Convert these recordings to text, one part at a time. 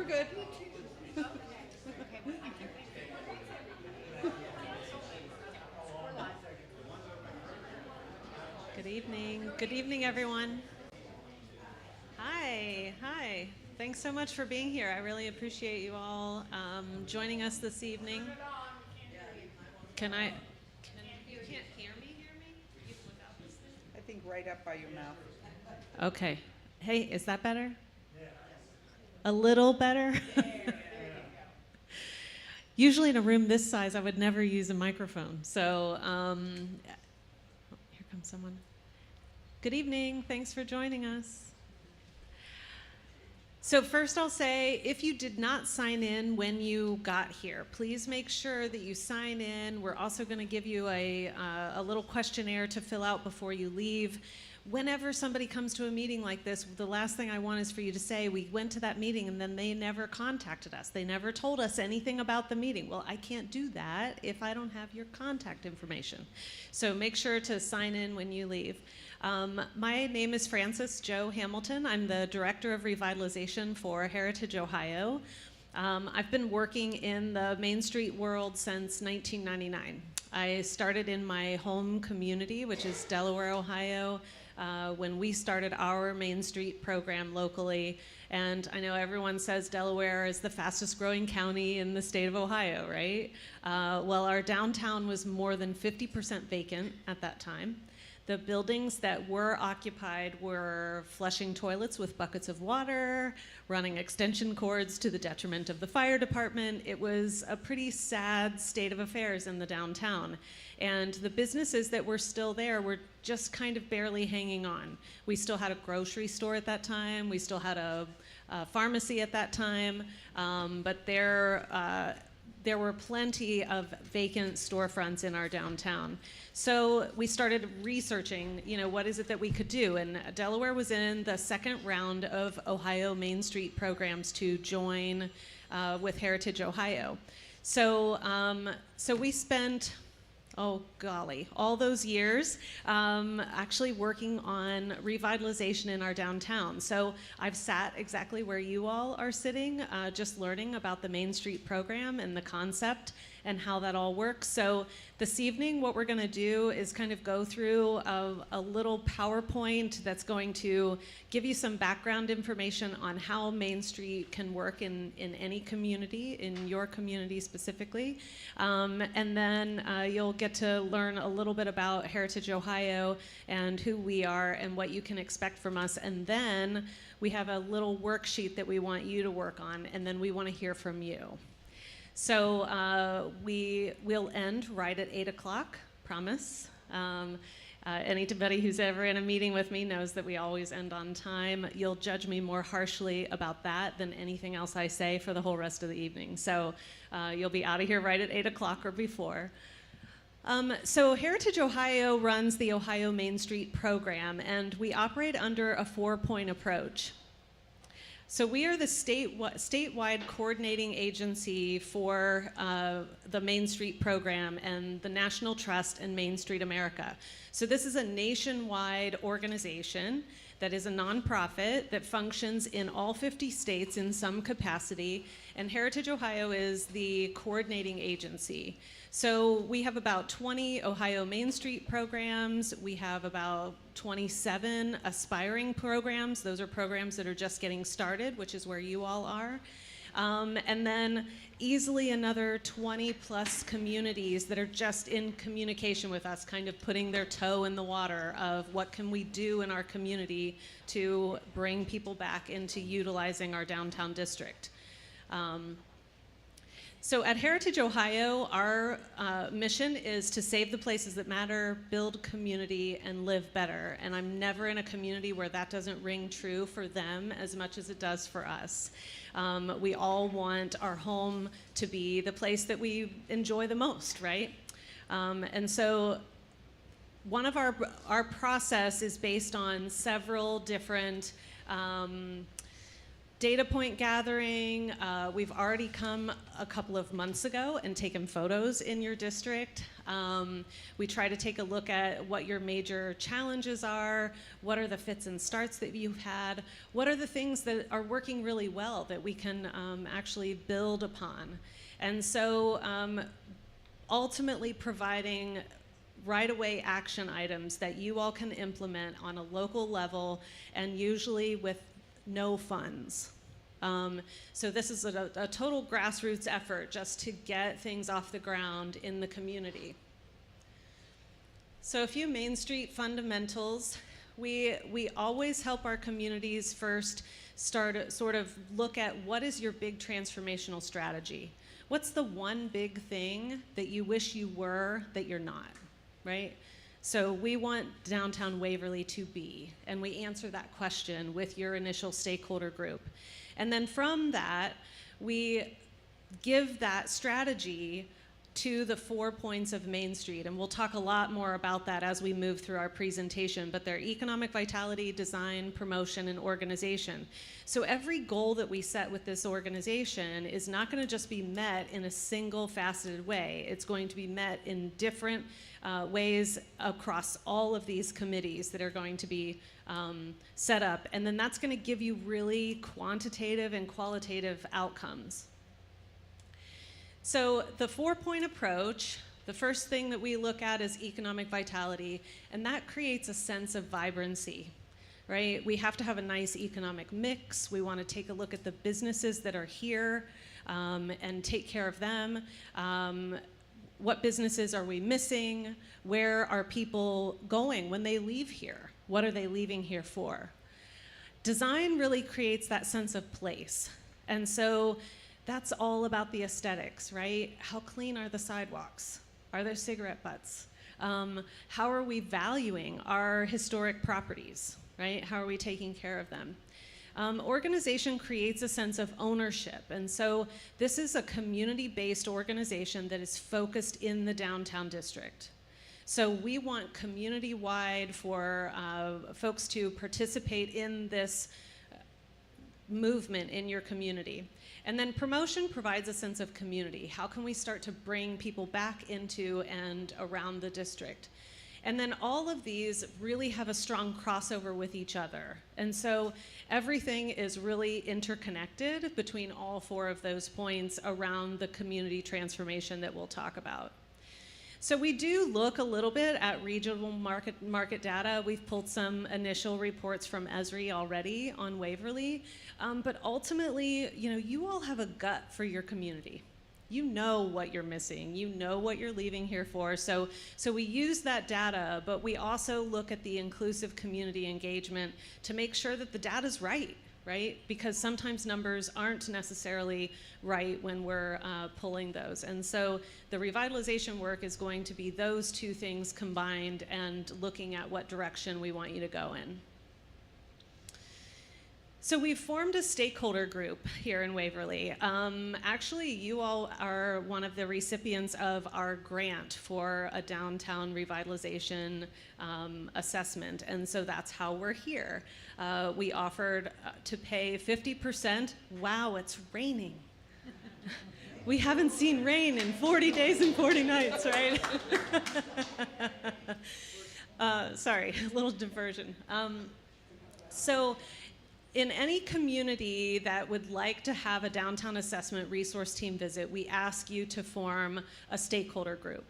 We're good. Good evening. Good evening, everyone. Hi. Hi. Thanks so much for being here. I really appreciate you all joining us this evening. Can I? You can't hear me? Hear me? Even without this thing? I think right up by your mouth. Okay. Hey, is that better? A little better? Usually in a room this size, I would never use a microphone. So here comes someone. Good evening. Thanks for joining us. So first I'll say, if you did not sign in when you got here, please make sure that you sign in. We're also going to give you a little questionnaire to fill out before you leave. Whenever somebody comes to a meeting like this, the last thing I want is for you to say, we went to that meeting and then they never contacted us. They never told us anything about the meeting. Well, I can't do that if I don't have your contact information. So make sure to sign in when you leave. My name is Frances Jo Hamilton. I'm the Director of Revitalization for Heritage Ohio. I've been working in the Main Street world since 1999. I started in my home community, which is Delaware, Ohio, when we started our Main Street program locally. And I know everyone says Delaware is the fastest growing county in the state of Ohio, right? Well, our downtown was more than 50% vacant at that time. The buildings that were occupied were flushing toilets with buckets of water, running extension cords to the detriment of the fire department. It was a pretty sad state of affairs in the downtown. And the businesses that were still there were just kind of barely hanging on. We still had a grocery store at that time. We still had a pharmacy at that time. But there were plenty of vacant storefronts in our downtown. So we started researching, what is it that we could do? And Delaware was in the second round of Ohio Main Street programs to join with Heritage Ohio. So we spent, oh golly, all those years actually working on revitalization in our downtown. So I've sat exactly where you all are sitting, just learning about the Main Street program and the concept and how that all works. So this evening, what we're gonna do is kind of go through a little PowerPoint that's going to give you some background information on how Main Street can work in any community, in your community specifically. And then you'll get to learn a little bit about Heritage Ohio and who we are and what you can expect from us. And then we have a little worksheet that we want you to work on, and then we want to hear from you. So we will end right at 8 o'clock, promise. Anybody who's ever in a meeting with me knows that we always end on time. You'll judge me more harshly about that than anything else I say for the whole rest of the evening. So you'll be out of here right at 8 o'clock or before. So Heritage Ohio runs the Ohio Main Street program, and we operate under a 4-point approach. So we are the statewide coordinating agency for the Main Street program and the National Trust and Main Street America. So this is a nationwide organization that is a nonprofit that functions in all 50 states in some capacity, and Heritage Ohio is the coordinating agency. So we have about 20 Ohio Main Street programs. We have about 27 aspiring programs. Those are programs that are just getting started, which is where you all are. And then easily another 20 plus communities that are just in communication with us, kind of putting their toe in the water of what can we do in our community to bring people back into utilizing our downtown district. So at Heritage Ohio, our mission is to save the places that matter, build community, and live better. And I'm never in a community where that doesn't ring true for them as much as it does for us. We all want our home to be the place that we enjoy the most, right? And so one of our process is based on several different Data point gathering, we've already come a couple of months ago and taken photos in your district. We try to take a look at what your major challenges are, what are the fits and starts that you've had, what are the things that are working really well that we can actually build upon. And so ultimately providing right-away action items that you all can implement on a local level and usually with no funds. So this is a total grassroots effort just to get things off the ground in the community. So a few Main Street fundamentals. We always help our communities first sort of look at what is your big transformational strategy. What's the one big thing that you wish you were that you're not, right? So we want downtown Waverly to be, and we answer that question with your initial stakeholder group. And then from that, we give that strategy to the 4 points of Main Street, and we'll talk a lot more about that as we move through our presentation, but they're economic vitality, design, promotion, and organization. So every goal that we set with this organization is not going to just be met in a single faceted way. It's going to be met in different ways across all of these committees that are going to be set up, and then that's going to give you really quantitative and qualitative outcomes. So the 4-point approach, the first thing that we look at is economic vitality, and that creates a sense of vibrancy, right? We have to have a nice economic mix. We want to take a look at the businesses that are here and take care of them. What businesses are we missing? Where are people going when they leave here? What are they leaving here for? Design really creates that sense of place. And so that's all about the aesthetics, right? How clean are the sidewalks? Are there cigarette butts? How are we valuing our historic properties, right? How are we taking care of them? Organization creates a sense of ownership, and so this is a community-based organization that is focused in the downtown district. So we want community-wide for folks to participate in this movement in your community. And then promotion provides a sense of community. How can we start to bring people back into and around the district? And then all of these really have a strong crossover with each other. And so everything is really interconnected between all 4 of those points around the community transformation that we'll talk about. So we do look a little bit at regional market data. We've pulled some initial reports from Esri already on Waverly, but ultimately, you all have a gut for your community. You know what you're missing. You know what you're leaving here for. So we use that data, but we also look at the inclusive community engagement to make sure that the data's right? Because sometimes numbers aren't necessarily right when we're pulling those. And so the revitalization work is going to be those 2 things combined and looking at what direction we want you to go in. So we've formed a stakeholder group here in Waverly. Actually, you all are one of the recipients of our grant for a downtown revitalization assessment, and so that's how we're here. We offered to pay 50%. Wow, it's raining. We haven't seen rain in 40 days and 40 nights, right? Sorry, a little diversion. So in any community that would like to have a downtown assessment resource team visit, we ask you to form a stakeholder group.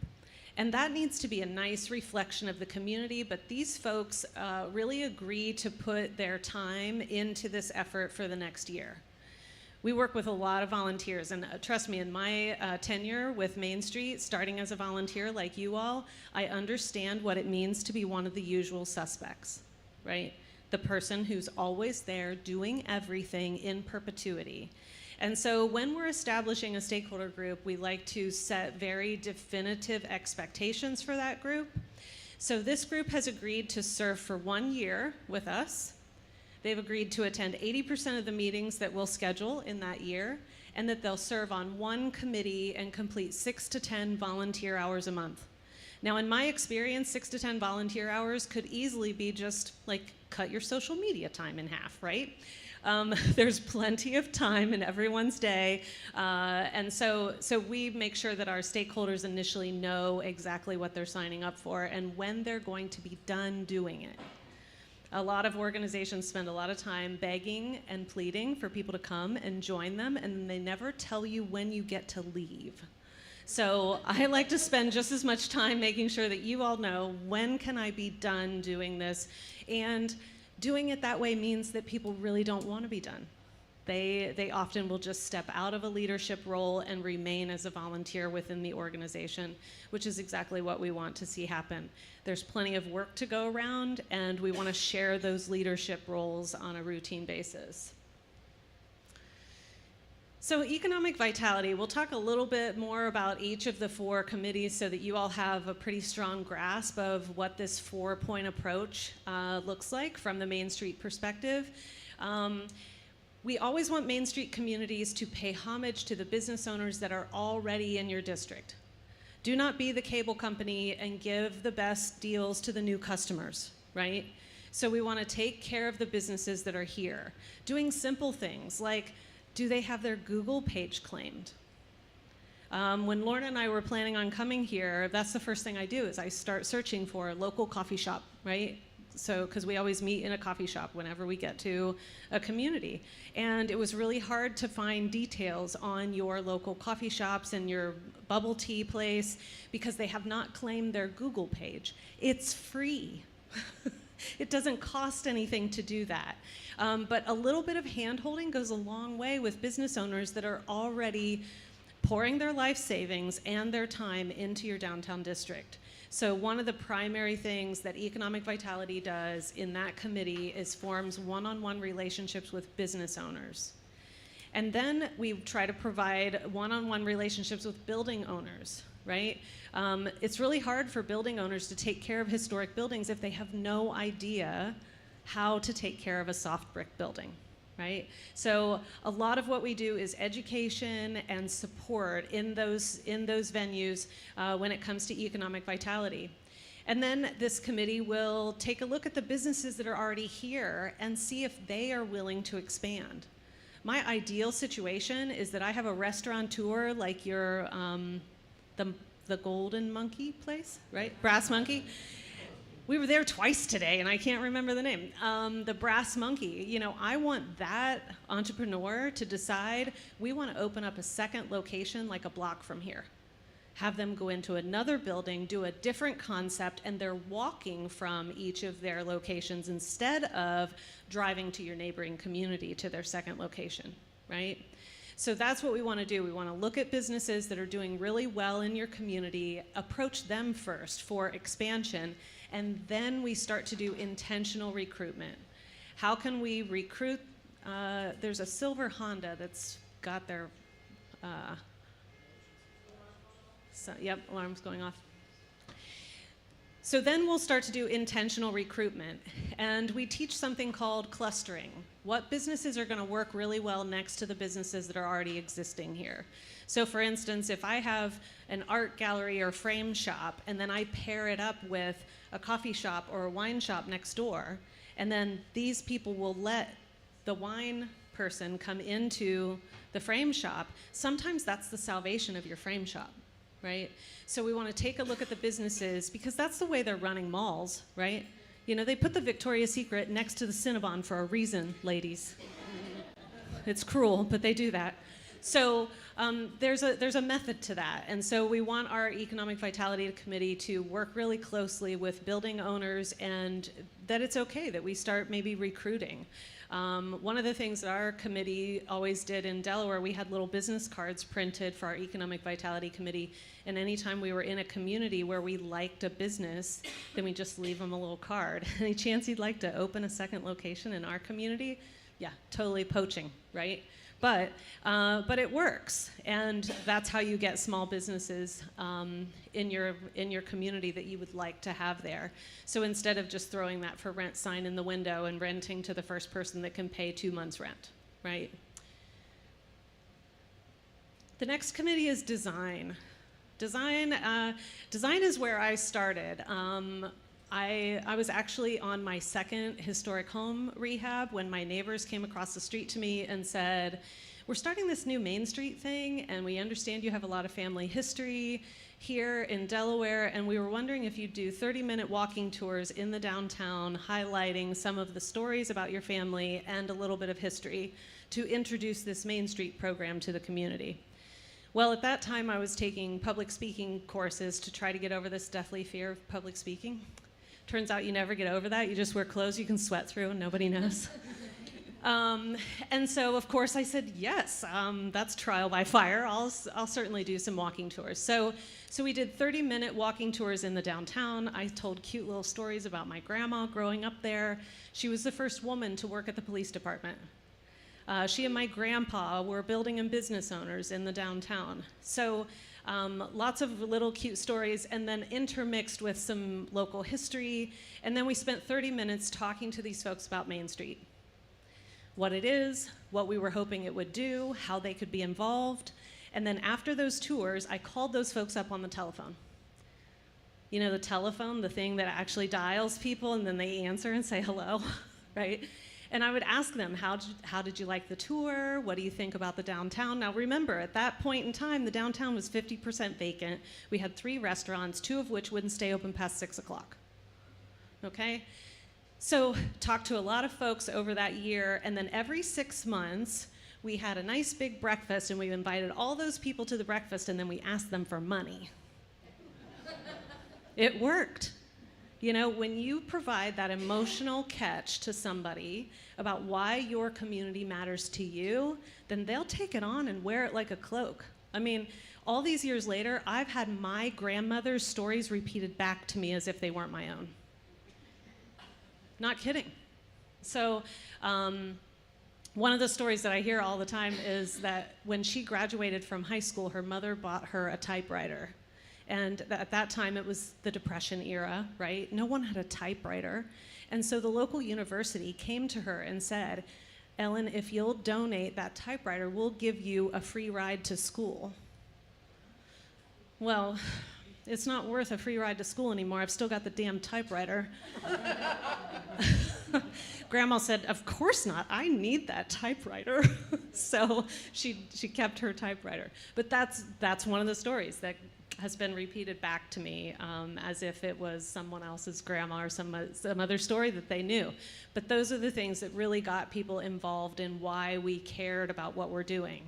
And that needs to be a nice reflection of the community, but these folks really agree to put their time into this effort for the next year. We work with a lot of volunteers, and trust me, in my tenure with Main Street, starting as a volunteer like you all, I understand what it means to be one of the usual suspects, right? The person who's always there doing everything in perpetuity. And so when we're establishing a stakeholder group, we like to set very definitive expectations for that group. So this group has agreed to serve for 1 year with us. They've agreed to attend 80% of the meetings that we'll schedule in that year, and that they'll serve on 1 committee and complete 6 to 10 volunteer hours a month. Now, in my experience, 6 to 10 volunteer hours could easily be just like cut your social media time in half, right? There's plenty of time in everyone's day. And so we make sure that our stakeholders initially know exactly what they're signing up for and when they're going to be done doing it. A lot of organizations spend a lot of time begging and pleading for people to come and join them, and they never tell you when you get to leave. So I like to spend just as much time making sure that you all know when can I be done doing this. And doing it that way means that people really don't want to be done. They often will just step out of a leadership role and remain as a volunteer within the organization, which is exactly what we want to see happen. There's plenty of work to go around, and we want to share those leadership roles on a routine basis. So economic vitality, we'll talk a little bit more about each of the 4 committees so that you all have a pretty strong grasp of what this 4-point approach looks like from the Main Street perspective. We always want Main Street communities to pay homage to the business owners that are already in your district. Do not be the cable company and give the best deals to the new customers, right? So we want to take care of the businesses that are here. Doing simple things like, do they have their Google page claimed? When Lorna and I were planning on coming here, that's the first thing I do is I start searching for a local coffee shop, right? So, because we always meet in a coffee shop whenever we get to a community. And it was really hard to find details on your local coffee shops and your bubble tea place because they have not claimed their Google page. It's free. It doesn't cost anything to do that. But a little bit of hand-holding goes a long way with business owners that are already pouring their life savings and their time into your downtown district. So one of the primary things that Economic Vitality does in that committee is forms one-on-one relationships with business owners. And then we try to provide one-on-one relationships with building owners, right? It's really hard for building owners to take care of historic buildings if they have no idea how to take care of a soft brick building, right? So a lot of what we do is education and support in those venues when it comes to economic vitality. And then this committee will take a look at the businesses that are already here and see if they are willing to expand. My ideal situation is that I have a restaurateur like your, the Golden Monkey place, right? Brass Monkey. We were there twice today, and I can't remember the name. The Brass Monkey. You know, I want that entrepreneur to decide we want to open up a second location like a block from here. Have them go into another building, do a different concept, and they're walking from each of their locations instead of driving to your neighboring community to their second location, right? So that's what we want to do. We want to look at businesses that are doing really well in your community, approach them first for expansion, and then we start to do intentional recruitment. How can we recruit? There's a silver Honda that's got their, yep, alarm's going off. So then we'll start to do intentional recruitment, and we teach something called clustering. What businesses are going to work really well next to the businesses that are already existing here? So for instance, if I have an art gallery or frame shop, and then I pair it up with a coffee shop or a wine shop next door, and then these people will let the wine person come into the frame shop, sometimes that's the salvation of your frame shop, right? So we want to take a look at the businesses because that's the way they're running malls, right? You know, they put the Victoria's Secret next to the Cinnabon for a reason, ladies. It's cruel, but they do that. So there's a method to that. And so we want our Economic Vitality Committee to work really closely with building owners, and that it's okay that we start maybe recruiting. One of the things that our committee always did in Delaware, we had little business cards printed for our Economic Vitality Committee, and anytime we were in a community where we liked a business, then we just leave them a little card. Any chance you'd like to open a second location in our community? Yeah, totally poaching, right? But it works, and that's how you get small businesses in your community that you would like to have there. So instead of just throwing that for rent sign in the window and renting to the first person that can pay 2 months' rent, right? The next committee is design. Design is where I started. I was actually on my second historic home rehab when my neighbors came across the street to me and said, we're starting this new Main Street thing, and we understand you have a lot of family history here in Delaware, and we were wondering if you'd do 30-minute walking tours in the downtown, highlighting some of the stories about your family and a little bit of history to introduce this Main Street program to the community. Well, at that time, I was taking public speaking courses to try to get over this deathly fear of public speaking. Turns out you never get over that. You just wear clothes you can sweat through and nobody knows. And so, of course, I said, yes, that's trial by fire. I'll certainly do some walking tours. So we did 30-minute walking tours in the downtown. I told cute little stories about my grandma growing up there. She was the first woman to work at the police department. She and my grandpa were building and business owners in the downtown. So lots of little cute stories, and then intermixed with some local history. And then we spent 30 minutes talking to these folks about Main Street. What it is, what we were hoping it would do, how they could be involved. And then after those tours, I called those folks up on the telephone. You know, the telephone, the thing that actually dials people and then they answer and say hello, right? And I would ask them, how did you like the tour? What do you think about the downtown? Now remember, at that point in time, the downtown was 50% vacant. We had 3 restaurants, 2 of which wouldn't stay open past 6 o'clock, okay? So talked to a lot of folks over that year, and then every 6 months, we had a nice big breakfast, and we invited all those people to the breakfast, and then we asked them for money. It worked. You know, when you provide that emotional catch to somebody about why your community matters to you, then they'll take it on and wear it like a cloak. I mean, all these years later, I've had my grandmother's stories repeated back to me as if they weren't my own. Not kidding. So one of the stories that I hear all the time is that when she graduated from high school, her mother bought her a typewriter. And at that time, it was the Depression era, right? No one had a typewriter. And so the local university came to her and said, Ellen, if you'll donate that typewriter, we'll give you a free ride to school. Well, it's not worth a free ride to school anymore. I've still got the damn typewriter. Grandma said, of course not. I need that typewriter. So she kept her typewriter. But that's one of the stories that has been repeated back to me as if it was someone else's grandma or some other story that they knew. But those are the things that really got people involved in why we cared about what we're doing.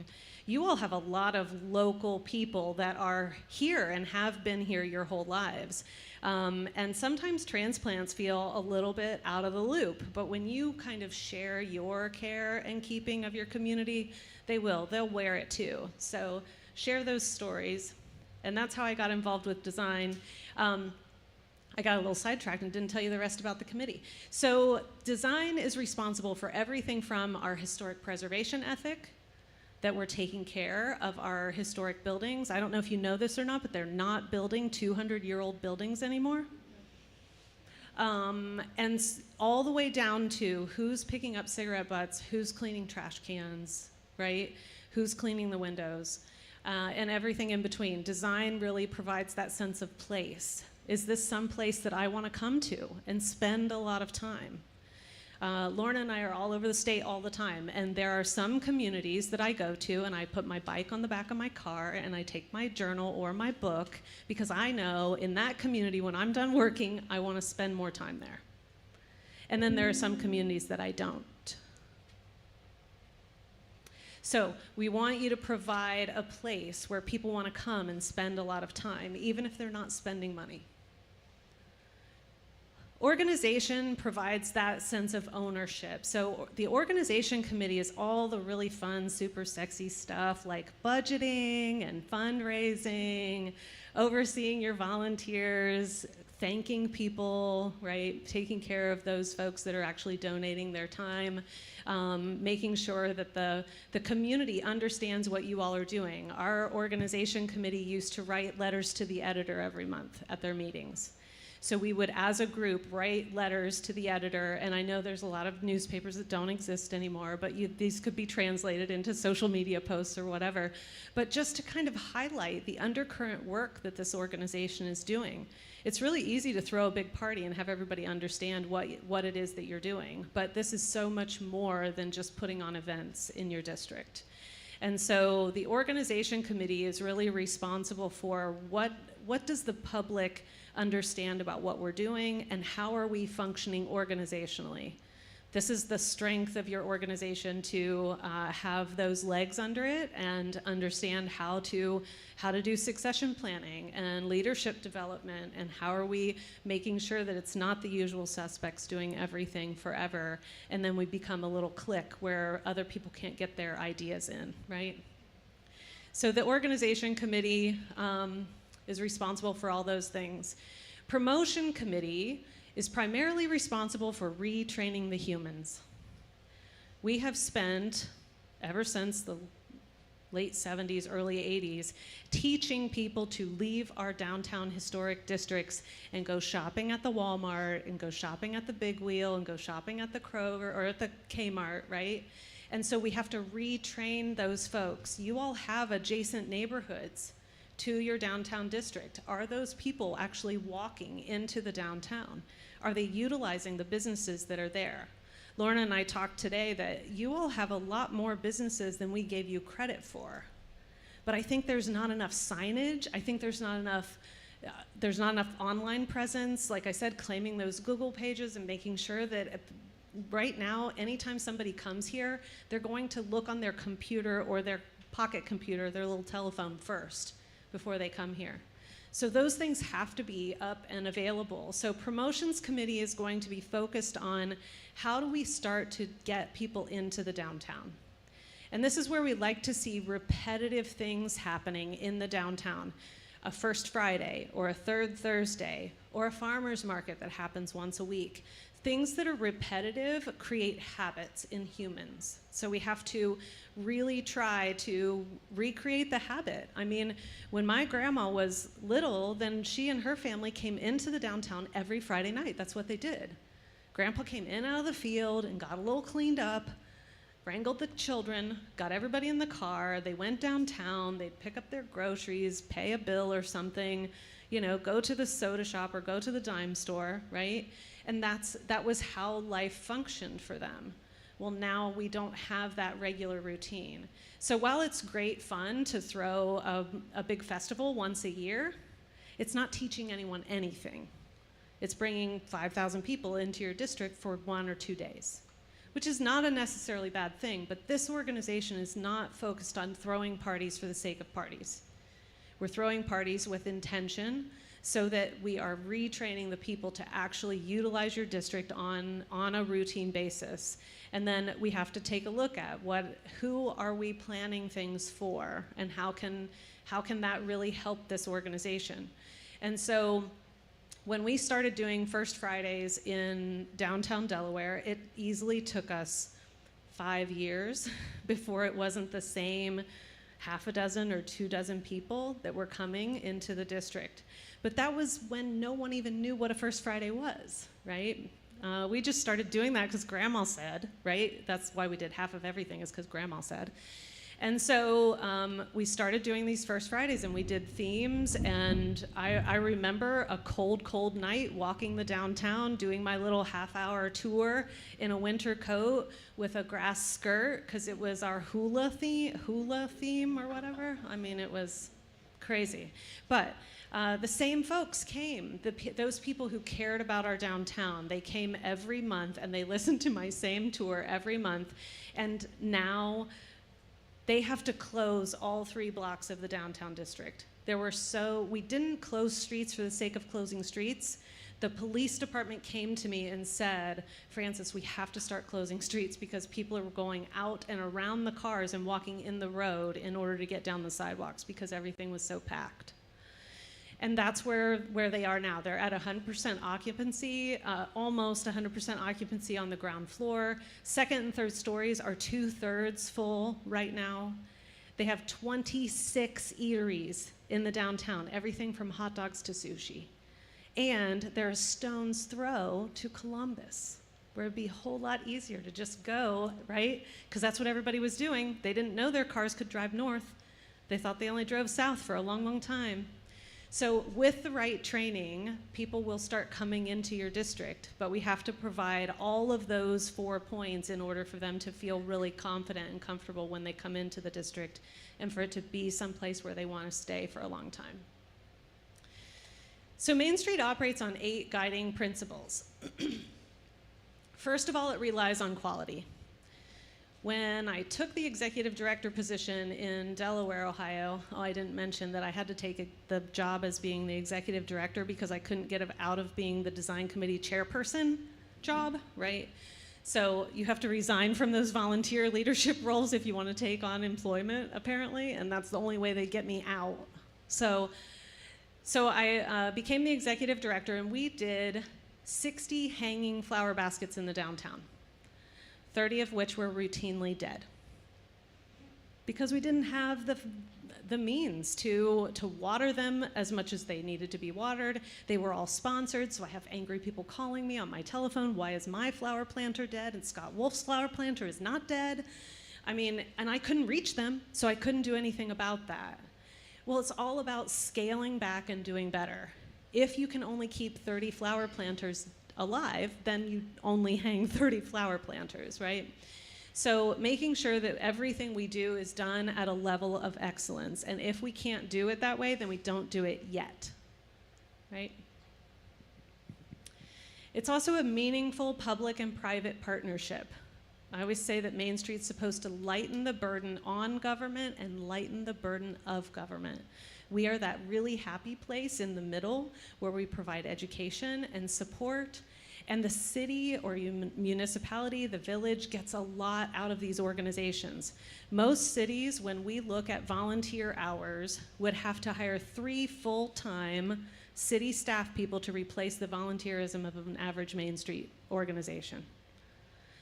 You all have a lot of local people that are here and have been here your whole lives. And sometimes transplants feel a little bit out of the loop, but when you kind of share your care and keeping of your community, they'll wear it too. So share those stories. And that's how I got involved with design. I got a little sidetracked and didn't tell you the rest about the committee. So design is responsible for everything from our historic preservation ethic, that we're taking care of our historic buildings. I don't know if you know this or not, but they're not building 200-year-old buildings anymore. And all the way down to who's picking up cigarette butts, who's cleaning trash cans, right? Who's cleaning the windows, and everything in between. Design really provides that sense of place. Is this some place that I want to come to and spend a lot of time? Lorna and I are all over the state all the time, and there are some communities that I go to, and I put my bike on the back of my car, and I take my journal or my book, because I know in that community, when I'm done working, I want to spend more time there. And then there are some communities that I don't. So we want you to provide a place where people want to come and spend a lot of time, even if they're not spending money. Organization provides that sense of ownership. So the organization committee is all the really fun, super sexy stuff like budgeting and fundraising, overseeing your volunteers, thanking people, right? Taking care of those folks that are actually donating their time, making sure that the community understands what you all are doing. Our organization committee used to write letters to the editor every month at their meetings. So we would, as a group, write letters to the editor, and I know there's a lot of newspapers that don't exist anymore, but these could be translated into social media posts or whatever. But just to kind of highlight the undercurrent work that this organization is doing. It's really easy to throw a big party and have everybody understand what it is that you're doing, but this is so much more than just putting on events in your district. And so the organization committee is really responsible for what does the public understand about what we're doing and how are we functioning organizationally. This is the strength of your organization to have those legs under it and understand how to do succession planning and leadership development, and how are we making sure that it's not the usual suspects doing everything forever, and then we become a little clique where other people can't get their ideas in, right? So the organization committee is responsible for all those things. Promotion committee is primarily responsible for retraining the humans. We have spent, ever since the late 70s, early 80s, teaching people to leave our downtown historic districts and go shopping at the Walmart and go shopping at the Big Wheel and go shopping at the Kroger or at the Kmart, right? And so we have to retrain those folks. You all have adjacent neighborhoods to your downtown district. Are those people actually walking into the downtown? Are they utilizing the businesses that are there? Lorna and I talked today that you all have a lot more businesses than we gave you credit for. But I think there's not enough signage. I think there's not enough online presence. Like I said, claiming those Google pages and making sure that right now, anytime somebody comes here, they're going to look on their computer or their pocket computer, their little telephone first, before they come here. So those things have to be up and available. So promotions committee is going to be focused on how do we start to get people into the downtown. And this is where we like to see repetitive things happening in the downtown. A first Friday, or a third Thursday, or a farmer's market that happens once a week. Things that are repetitive create habits in humans. So we have to really try to recreate the habit. I mean, when my grandma was little, then she and her family came into the downtown every Friday night. That's what they did. Grandpa came in out of the field and got a little cleaned up, wrangled the children, got everybody in the car, they went downtown, they'd pick up their groceries, pay a bill or something, you know, go to the soda shop or go to the dime store, right? And that was how life functioned for them. Well, now we don't have that regular routine. So while it's great fun to throw a big festival once a year, it's not teaching anyone anything. It's bringing 5,000 people into your district for 1 or 2 days, which is not a necessarily bad thing, but this organization is not focused on throwing parties for the sake of parties. We're throwing parties with intention so that we are retraining the people to actually utilize your district on a routine basis. And then we have to take a look at who are we planning things for, and how can that really help this organization. And so when we started doing First Fridays in downtown Delaware, it easily took us 5 years before it wasn't the same half a dozen or 2 dozen people that were coming into the district. But that was when no one even knew what a First Friday was, right? We just started doing that because Grandma said, right? That's why we did half of everything, is because Grandma said. And so we started doing these First Fridays, and we did themes, and I remember a cold, cold night walking the downtown, doing my little half-hour tour in a winter coat with a grass skirt, because it was our hula theme or whatever. I mean, it was crazy. But the same folks came, those people who cared about our downtown. They came every month, and they listened to my same tour every month, and now they have to close all 3 blocks of the downtown district. We didn't close streets for the sake of closing streets. The police department came to me and said, Frances, we have to start closing streets because people are going out and around the cars and walking in the road in order to get down the sidewalks because everything was so packed. And that's where they are now. They're at 100% occupancy, almost 100% occupancy on the ground floor. Second and third stories are 2/3 full right now. They have 26 eateries in the downtown, everything from hot dogs to sushi. And they're a stone's throw to Columbus, where it'd be a whole lot easier to just go, right? Because that's what everybody was doing. They didn't know their cars could drive north. They thought they only drove south for a long, long time. So with the right training, people will start coming into your district, but we have to provide all of those 4 points in order for them to feel really confident and comfortable when they come into the district and for it to be someplace where they want to stay for a long time. So Main Street operates on 8 guiding principles. First of all, it relies on quality. When I took the executive director position in Delaware, Ohio, I didn't mention that I had to take the job as being the executive director because I couldn't get out of being the design committee chairperson job, right? So you have to resign from those volunteer leadership roles if you want to take on employment, apparently, and that's the only way they get me out. So I became the executive director, and we did 60 hanging flower baskets in the downtown. 30 of which were routinely dead because we didn't have the means to water them as much as they needed to be watered. They were all sponsored, so I have angry people calling me on my telephone, why is my flower planter dead and Scott Wolf's flower planter is not dead? I mean, and I couldn't reach them, so I couldn't do anything about that. Well, it's all about scaling back and doing better. If you can only keep 30 flower planters alive, then you only hang 30 flower planters, right? So making sure that everything we do is done at a level of excellence. And if we can't do it that way, then we don't do it yet, right? It's also a meaningful public and private partnership. I always say that Main Street's supposed to lighten the burden on government and lighten the burden of government. We are that really happy place in the middle where we provide education and support, and the city or municipality, the village, gets a lot out of these organizations. Most cities, when we look at volunteer hours, would have to hire 3 full-time city staff people to replace the volunteerism of an average Main Street organization.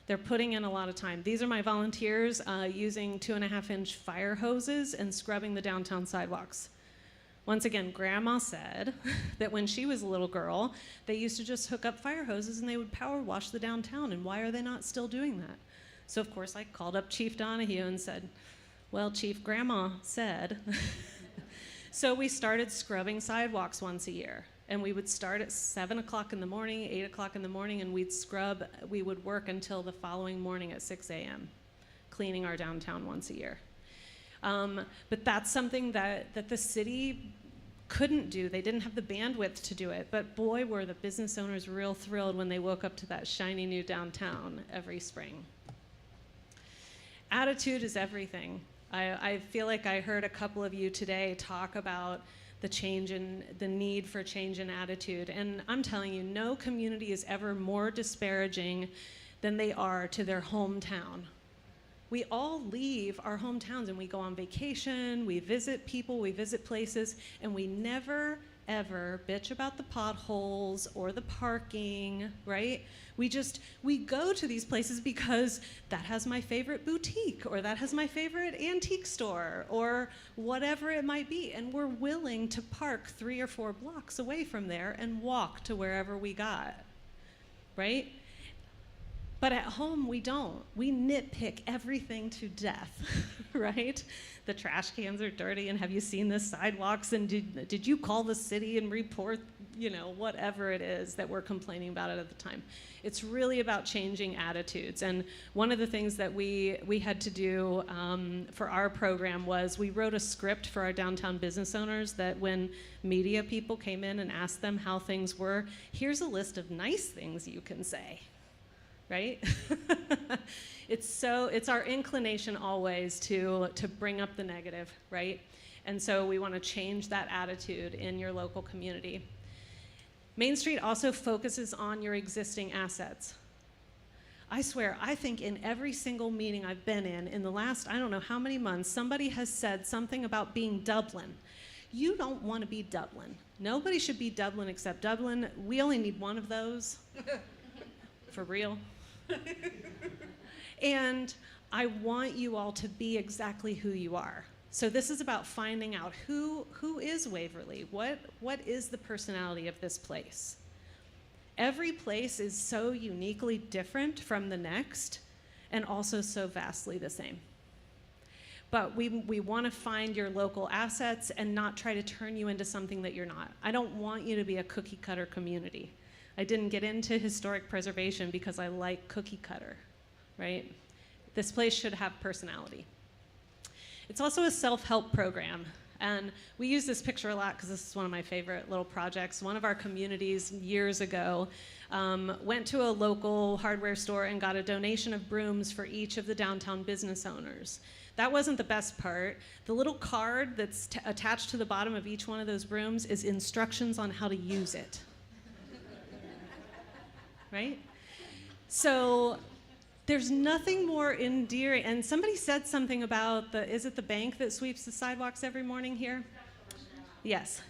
They're putting in a lot of time. These are my volunteers using 2.5-inch fire hoses and scrubbing the downtown sidewalks. Once again, Grandma said that when she was a little girl, they used to just hook up fire hoses and they would power wash the downtown, and why are they not still doing that? So of course I called up Chief Donahue and said, well, Chief, Grandma said. So we started scrubbing sidewalks once a year, and we would start at 7 o'clock in the morning, 8 o'clock in the morning, and we would work until the following morning at 6 a.m., cleaning our downtown once a year. But that's something that the city couldn't do. They didn't have the bandwidth to do it. But boy, were the business owners real thrilled when they woke up to that shiny new downtown every spring. Attitude is everything. I feel like I heard a couple of you today talk about the need for change in attitude. And I'm telling you, no community is ever more disparaging than they are to their hometown. We all leave our hometowns and we go on vacation, we visit people, we visit places, and we never, ever bitch about the potholes or the parking, right? We go to these places because that has my favorite boutique, or that has my favorite antique store, or whatever it might be, and we're willing to park 3 or 4 blocks away from there and walk to wherever we got, right? But at home, we don't. We nitpick everything to death, right? The trash cans are dirty, and have you seen the sidewalks, and did you call the city and report, whatever it is that we're complaining about it at the time. It's really about changing attitudes. And one of the things that we had to do for our program was we wrote a script for our downtown business owners that when media people came in and asked them how things were, here's a list of nice things you can say. Right? It's our inclination always to bring up the negative, right? And so we want to change that attitude in your local community. Main Street also focuses on your existing assets. I swear, I think in every single meeting I've been in the last, I don't know how many months, somebody has said something about being Dublin. You don't want to be Dublin. Nobody should be Dublin except Dublin. We only need one of those. For real. And I want you all to be exactly who you are. So this is about finding out who is Waverly? What is the personality of this place? Every place is so uniquely different from the next and also so vastly the same. but we want to find your local assets and not try to turn you into something that you're not. I don't want you to be a cookie cutter community. I didn't get into historic preservation because I like cookie cutter, right? This place should have personality. It's also a self-help program. And we use this picture a lot because this is one of my favorite little projects. One of our communities years ago went to a local hardware store and got a donation of brooms for each of the downtown business owners. That wasn't the best part. The little card that's attached to the bottom of each one of those brooms is instructions on how to use it. Right? So there's nothing more endearing, and somebody said something about is it the bank that sweeps the sidewalks every morning here? Yes.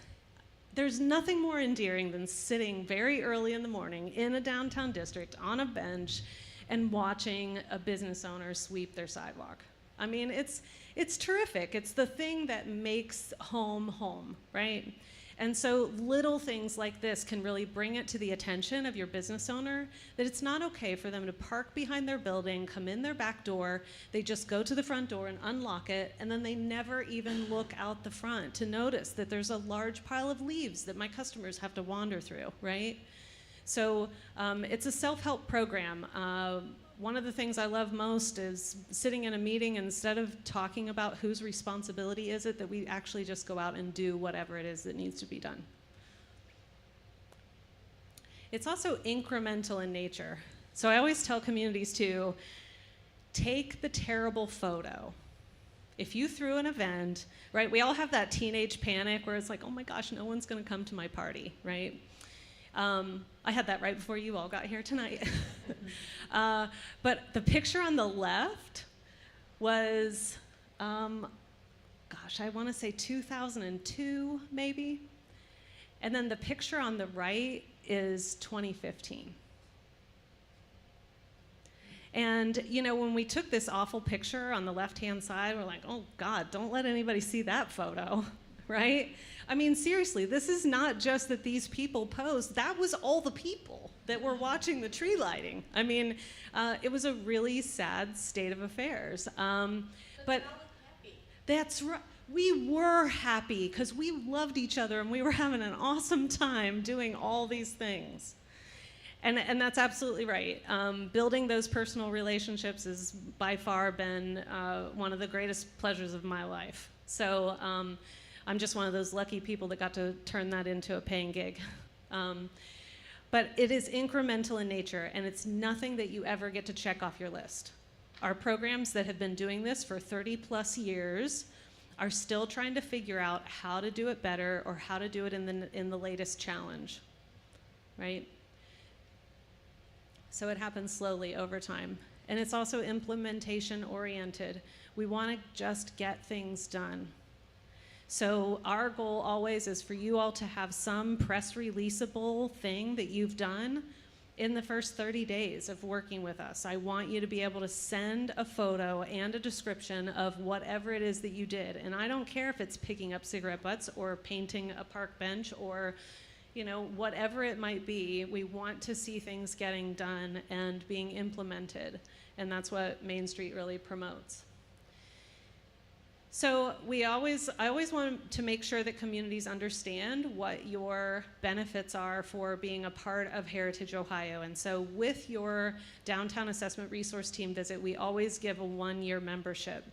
There's nothing more endearing than sitting very early in the morning in a downtown district on a bench and watching a business owner sweep their sidewalk. I mean, it's terrific. It's the thing that makes home home, right? And so little things like this can really bring it to the attention of your business owner that it's not okay for them to park behind their building, come in their back door, they just go to the front door and unlock it, and then they never even look out the front to notice that there's a large pile of leaves that my customers have to wander through, right? So it's a self-help program. One of the things I love most is sitting in a meeting, instead of talking about whose responsibility is it, that we actually just go out and do whatever it is that needs to be done. It's also incremental in nature. So I always tell communities to take the terrible photo. If you threw an event, right, we all have that teenage panic where it's like, oh my gosh, no one's gonna come to my party, right? I had that right before you all got here tonight. But the picture on the left was, gosh, I want to say 2002, maybe. And then the picture on the right is 2015. And, you know, when we took this awful picture on the left-hand side, we're like, oh, God, don't let anybody see that photo, right? I mean, seriously, this is not just that these people posed. That was all the people that were watching the tree lighting. I mean, it was a really sad state of affairs. But that's right. We were happy because we loved each other and we were having an awesome time doing all these things. And that's absolutely right. Building those personal relationships has by far been one of the greatest pleasures of my life. So I'm just one of those lucky people that got to turn that into a paying gig. But it is incremental in nature, and it's nothing that you ever get to check off your list. Our programs that have been doing this for 30 plus years are still trying to figure out how to do it better or how to do it in the latest challenge, right? So it happens slowly over time. And it's also implementation oriented. We want to just get things done. So our goal always is for you all to have some press releasable thing that you've done in the first 30 days of working with us. I want you to be able to send a photo and a description of whatever it is that you did. And I don't care if it's picking up cigarette butts or painting a park bench or, you know, whatever it might be. We want to see things getting done and being implemented. And that's what Main Street really promotes. So I always want to make sure that communities understand what your benefits are for being a part of Heritage Ohio. And so with your Downtown Assessment Resource Team visit, we always give a 1-year membership.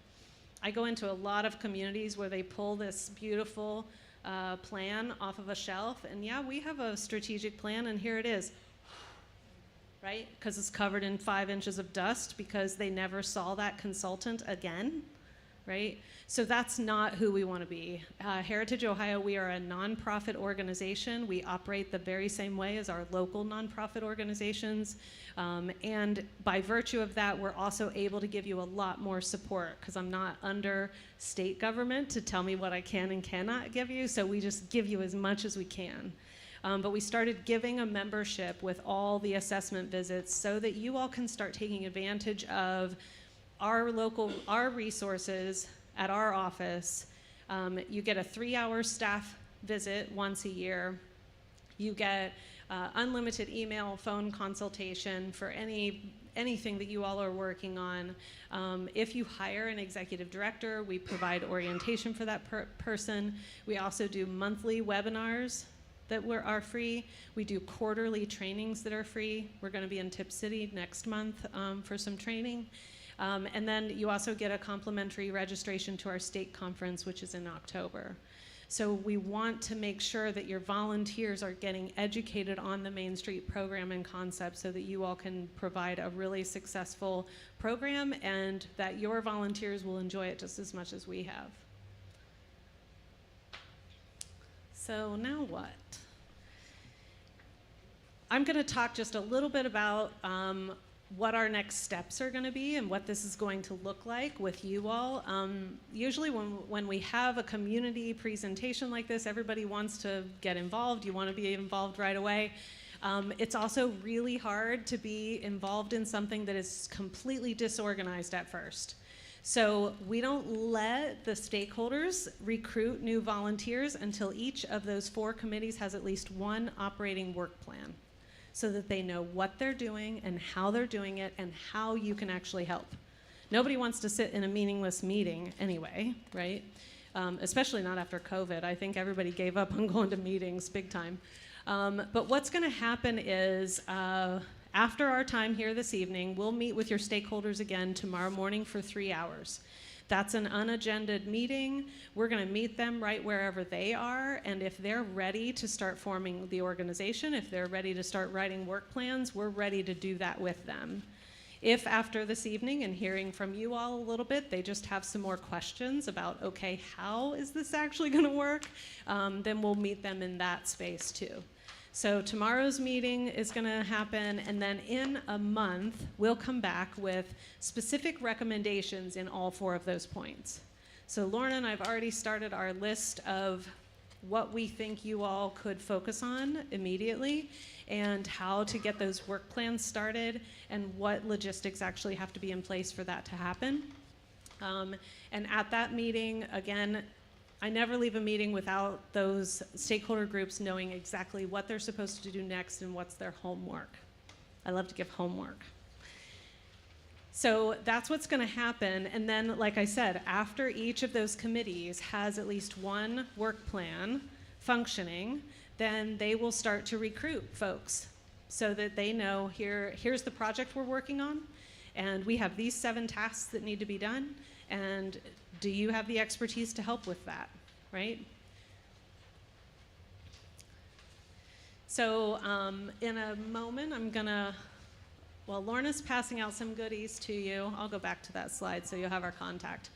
I go into a lot of communities where they pull this beautiful plan off of a shelf, and yeah, we have a strategic plan, and here it is, right? Because it's covered in 5 inches of dust because they never saw that consultant again. Right? So that's not who we want to be. Heritage Ohio, we are a nonprofit organization. We operate the very same way as our local nonprofit organizations. And by virtue of that, we're also able to give you a lot more support because I'm not under state government to tell me what I can and cannot give you. So we just give you as much as we can. But we started giving a membership with all the assessment visits so that you all can start taking advantage of our resources at our office. You get a 3-hour staff visit once a year. You get unlimited email, phone consultation for any anything that you all are working on. If you hire an executive director, we provide orientation for that person. We also do monthly webinars that are free. We do quarterly trainings that are free. We're going to be in Tip City next month for some training. And then you also get a complimentary registration to our state conference, which is in October. So we want to make sure that your volunteers are getting educated on the Main Street program and concept so that you all can provide a really successful program and that your volunteers will enjoy it just as much as we have. So now what? I'm going to talk just a little bit about what our next steps are going to be and what this is going to look like with you all. Usually when we have a community presentation like this, everybody wants to get involved. You want to be involved right away. It's also really hard to be involved in something that is completely disorganized at first. So we don't let the stakeholders recruit new volunteers until each of those 4 committees has at least one operating work plan, so that they know what they're doing and how they're doing it and how you can actually help. Nobody wants to sit in a meaningless meeting anyway, right? Especially not after COVID. I think everybody gave up on going to meetings big time. But what's gonna happen is after our time here this evening, we'll meet with your stakeholders again tomorrow morning for 3 hours. That's an unagended meeting. We're going to meet them right wherever they are, and if they're ready to start forming the organization, if they're ready to start writing work plans, we're ready to do that with them. If after this evening and hearing from you all a little bit, they just have some more questions about, okay, how is this actually going to work, then we'll meet them in that space too. So tomorrow's meeting is going to happen, and then in a month, we'll come back with specific recommendations in all 4 of those points. So Lorna and I've already started our list of what we think you all could focus on immediately and how to get those work plans started and what logistics actually have to be in place for that to happen. And at that meeting, again, I never leave a meeting without those stakeholder groups knowing exactly what they're supposed to do next and what's their homework. I love to give homework. So that's what's going to happen. And then, like I said, after each of those committees has at least one work plan functioning, then they will start to recruit folks so that they know here's the project we're working on, and we have these 7 tasks that need to be done, and do you have the expertise to help with that, right? So in a moment, well, Lorna's passing out some goodies to you. I'll go back to that slide so you'll have our contact.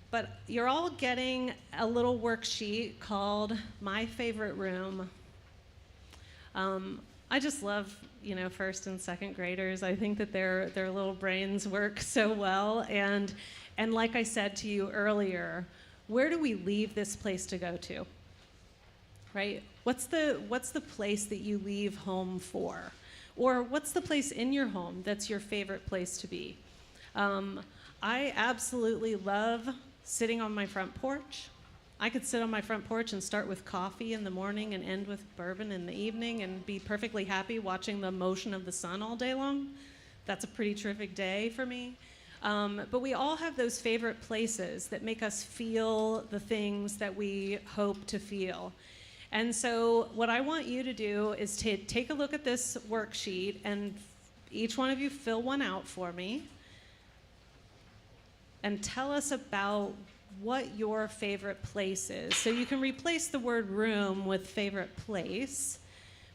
But you're all getting a little worksheet called My Favorite Room. I just love, first and second graders. I think that their little brains work so well. And like I said to you earlier, where do we leave this place to go to? Right? What's the place that you leave home for? Or what's the place in your home that's your favorite place to be? I absolutely love sitting on my front porch. I could sit on my front porch and start with coffee in the morning and end with bourbon in the evening and be perfectly happy watching the motion of the sun all day long. That's a pretty terrific day for me. But we all have those favorite places that make us feel the things that we hope to feel. And so what I want you to do is to take a look at this worksheet, and each one of you fill one out for me and tell us about what your favorite place is. So you can replace the word room with favorite place,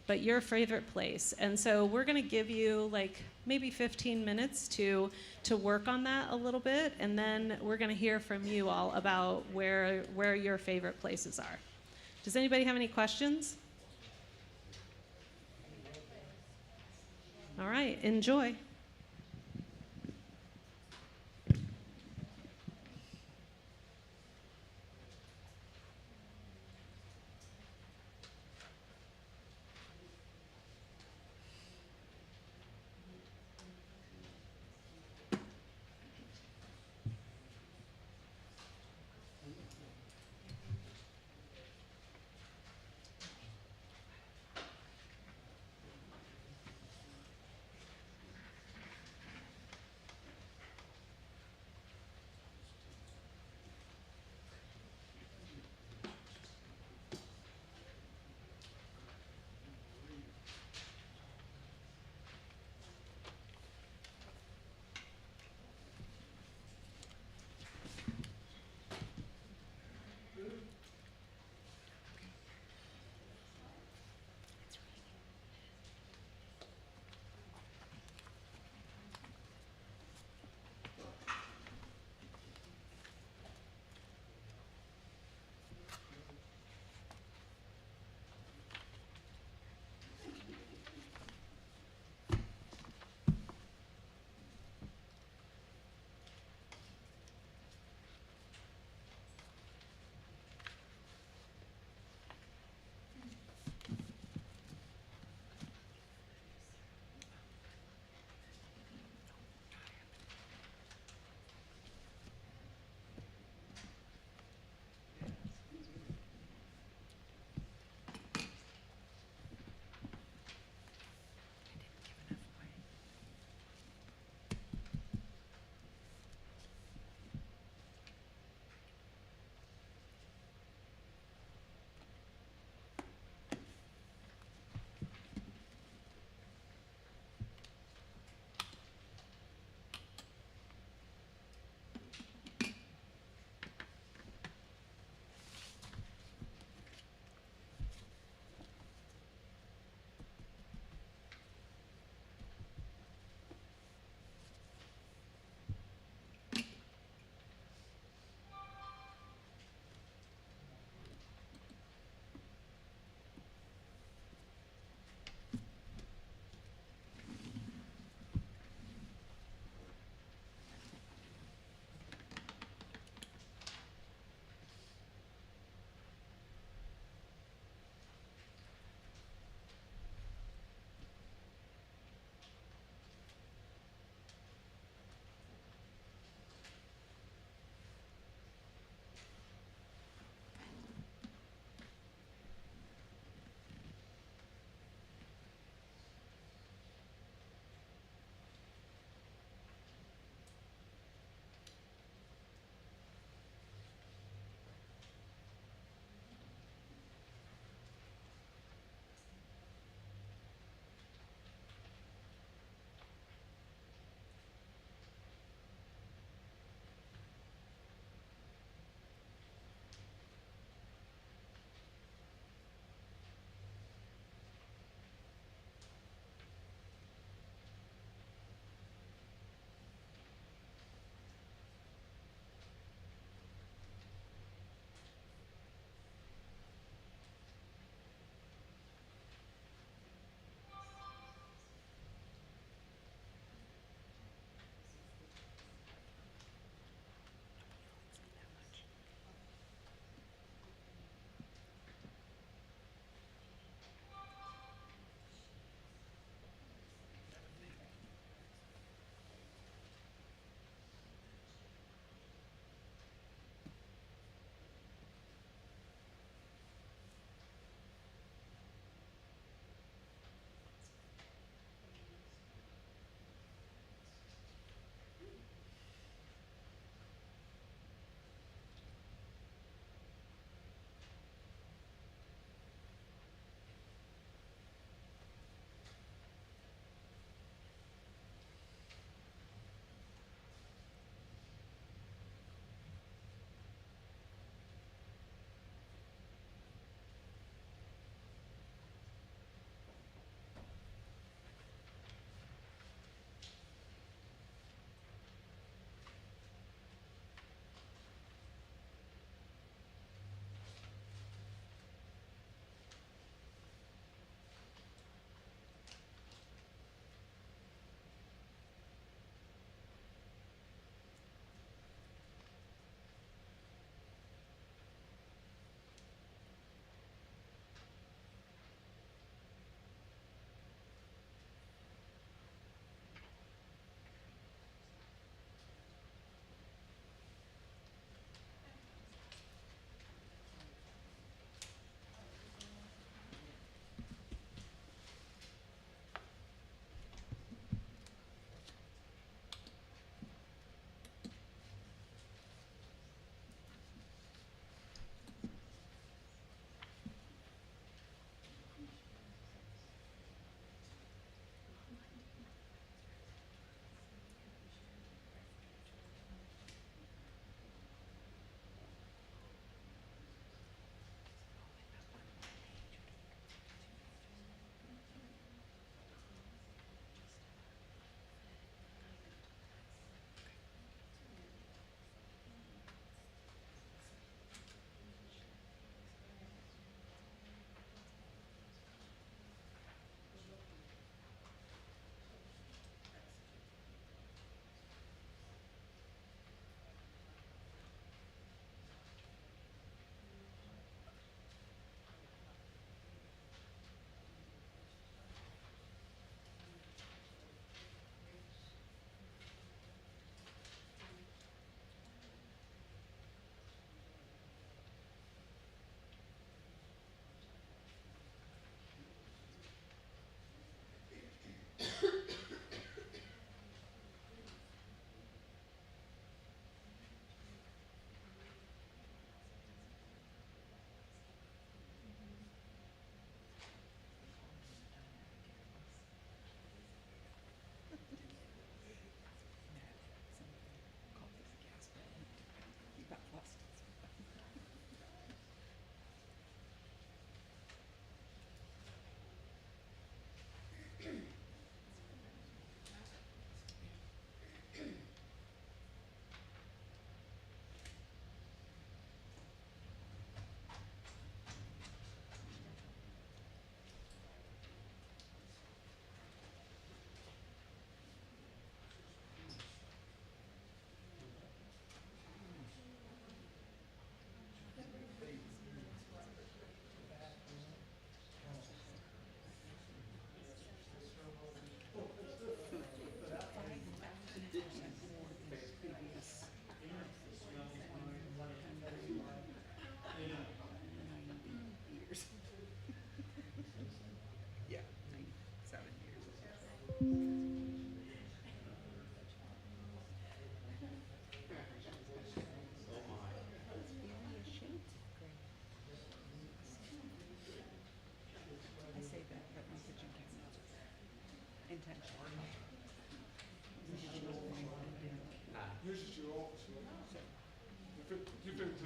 but your favorite place. And so we're gonna give you like maybe 15 minutes to work on that a little bit, and then we're gonna hear from you all about where your favorite places are. Does anybody have any questions? All right, enjoy.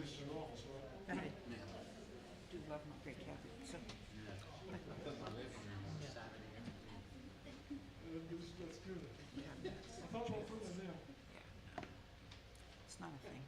I do love my great cabbage. So. It's not a thing.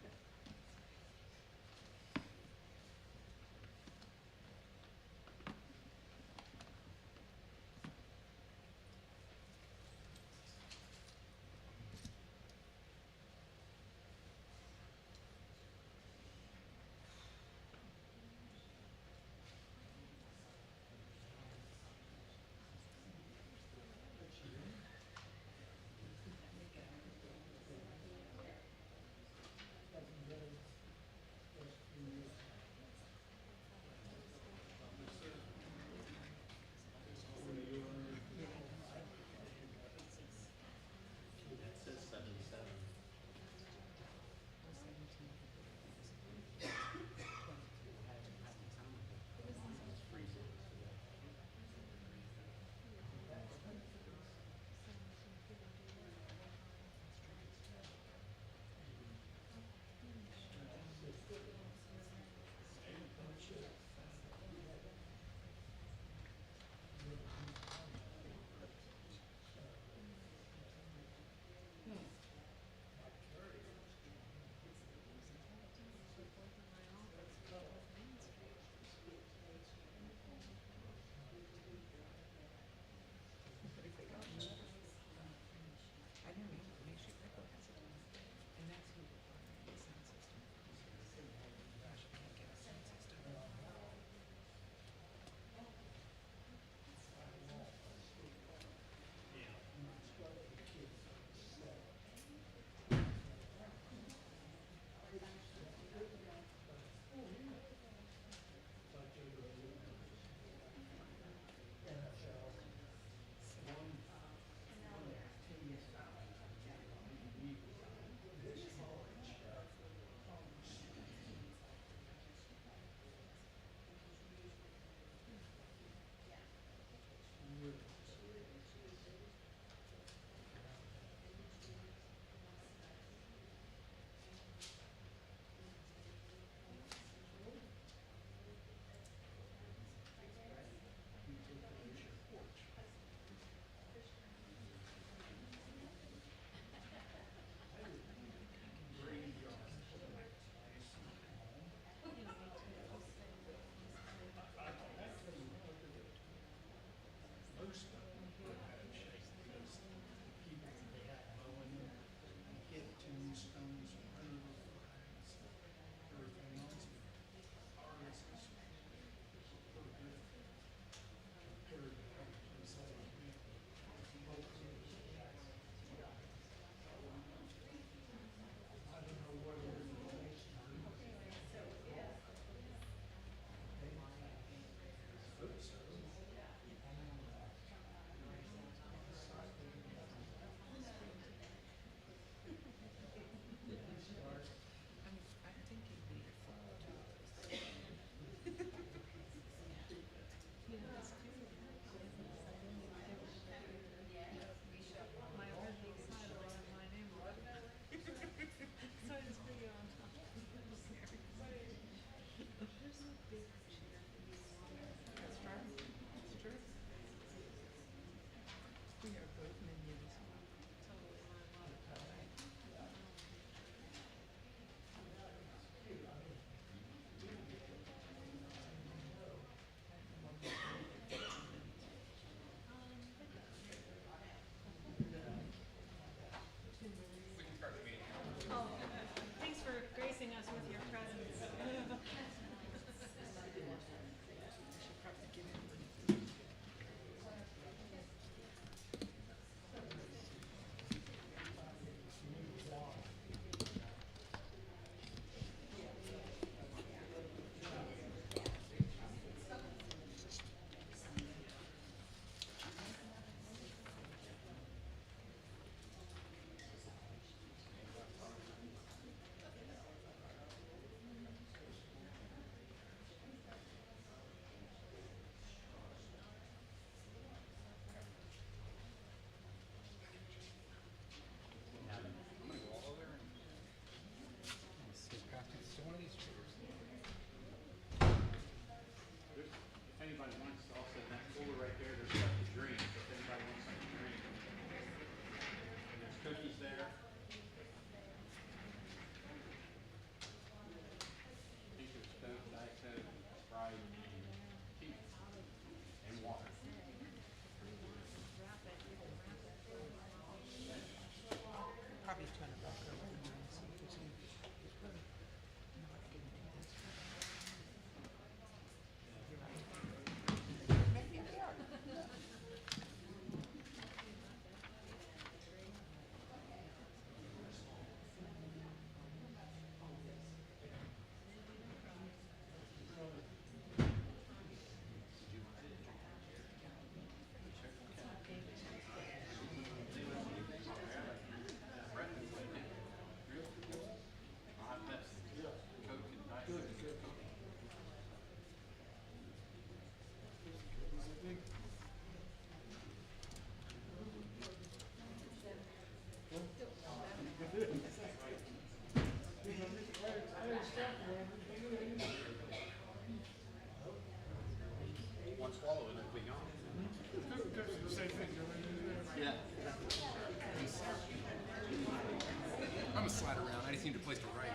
just need a place to write.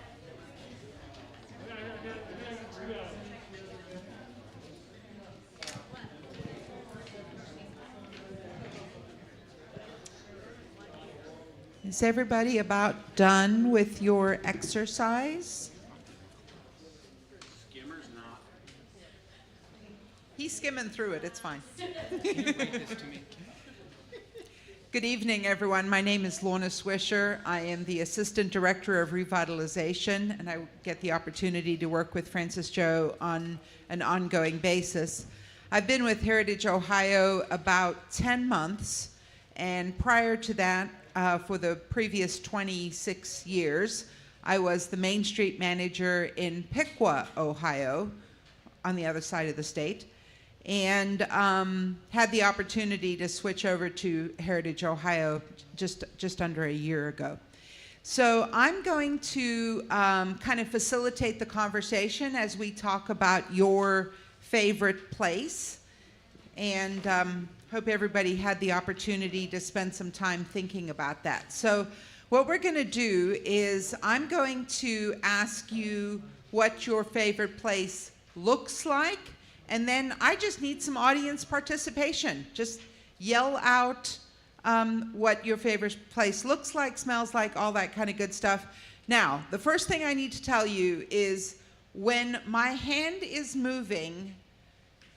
Is everybody about done with your exercise? Skimmer's not. He's skimming through it, it's fine. Can you write this to me? Good evening, everyone. My name is Lorna Swisher. I am the Assistant Director of Revitalization, and I get the opportunity to work with Francis Joe on an ongoing basis. I've been with Heritage Ohio about 10 months, and prior to that, for the previous 26 years, I was the Main Street manager in Piqua, Ohio, on the other side of the state, and had the opportunity to switch over to Heritage Ohio just under a year ago. So I'm going to kind of facilitate the conversation as we talk about your favorite place, and hope everybody had the opportunity to spend some time thinking about that. So what we're going to do is I'm going to ask you what your favorite place looks like, and then I just need some audience participation. Just yell out what your favorite place looks like, smells like, all that kind of good stuff. Now, the first thing I need to tell you is when my hand is moving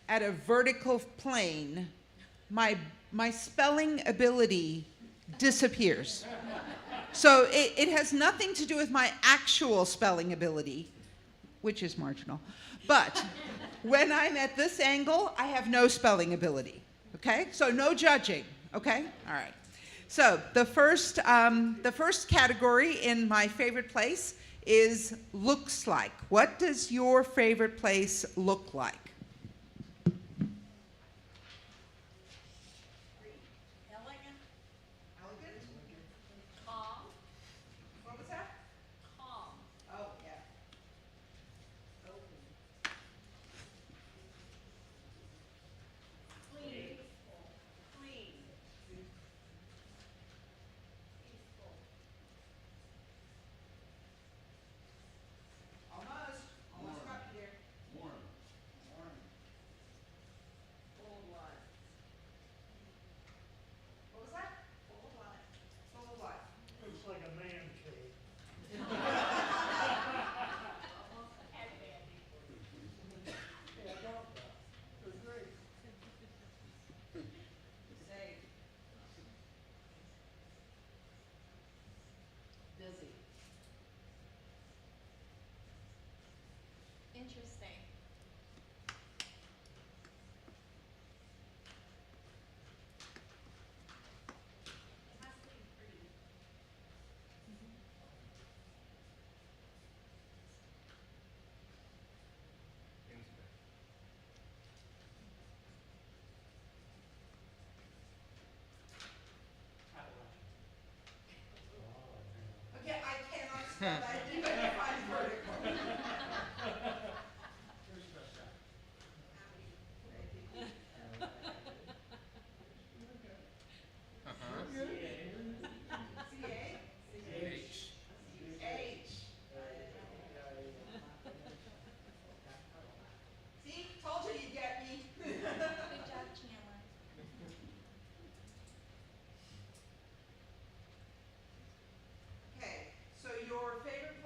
at a vertical plane, my spelling ability disappears. So it has nothing to do with my actual spelling ability, which is marginal. But when I'm at this angle, I have no spelling ability, okay? So no judging, okay? All right. So the first category in my favorite place is looks like. What does your favorite place look like? Looks like a man cave. Yeah, don't It's great. Busy. Interesting. It has to be pretty. Okay, I cannot spell that even if I'm vertical. H. H. See, told you you'd get me. Good job, Chandler. Okay, so your favorite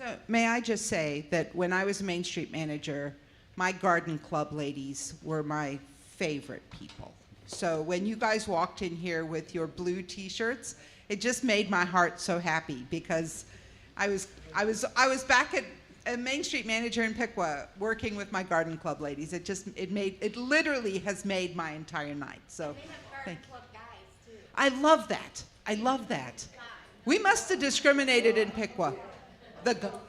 So may I just say that when I was Main Street manager, my garden club ladies were my favorite people. So when you guys walked in here with your blue T-shirts, it just made my heart so happy because I was back at a Main Street manager in Piqua working with my garden club ladies. It literally has made my entire night. So They have thank garden you. club guys too. I love that. I love that. We must have discriminated in Piqua. The go-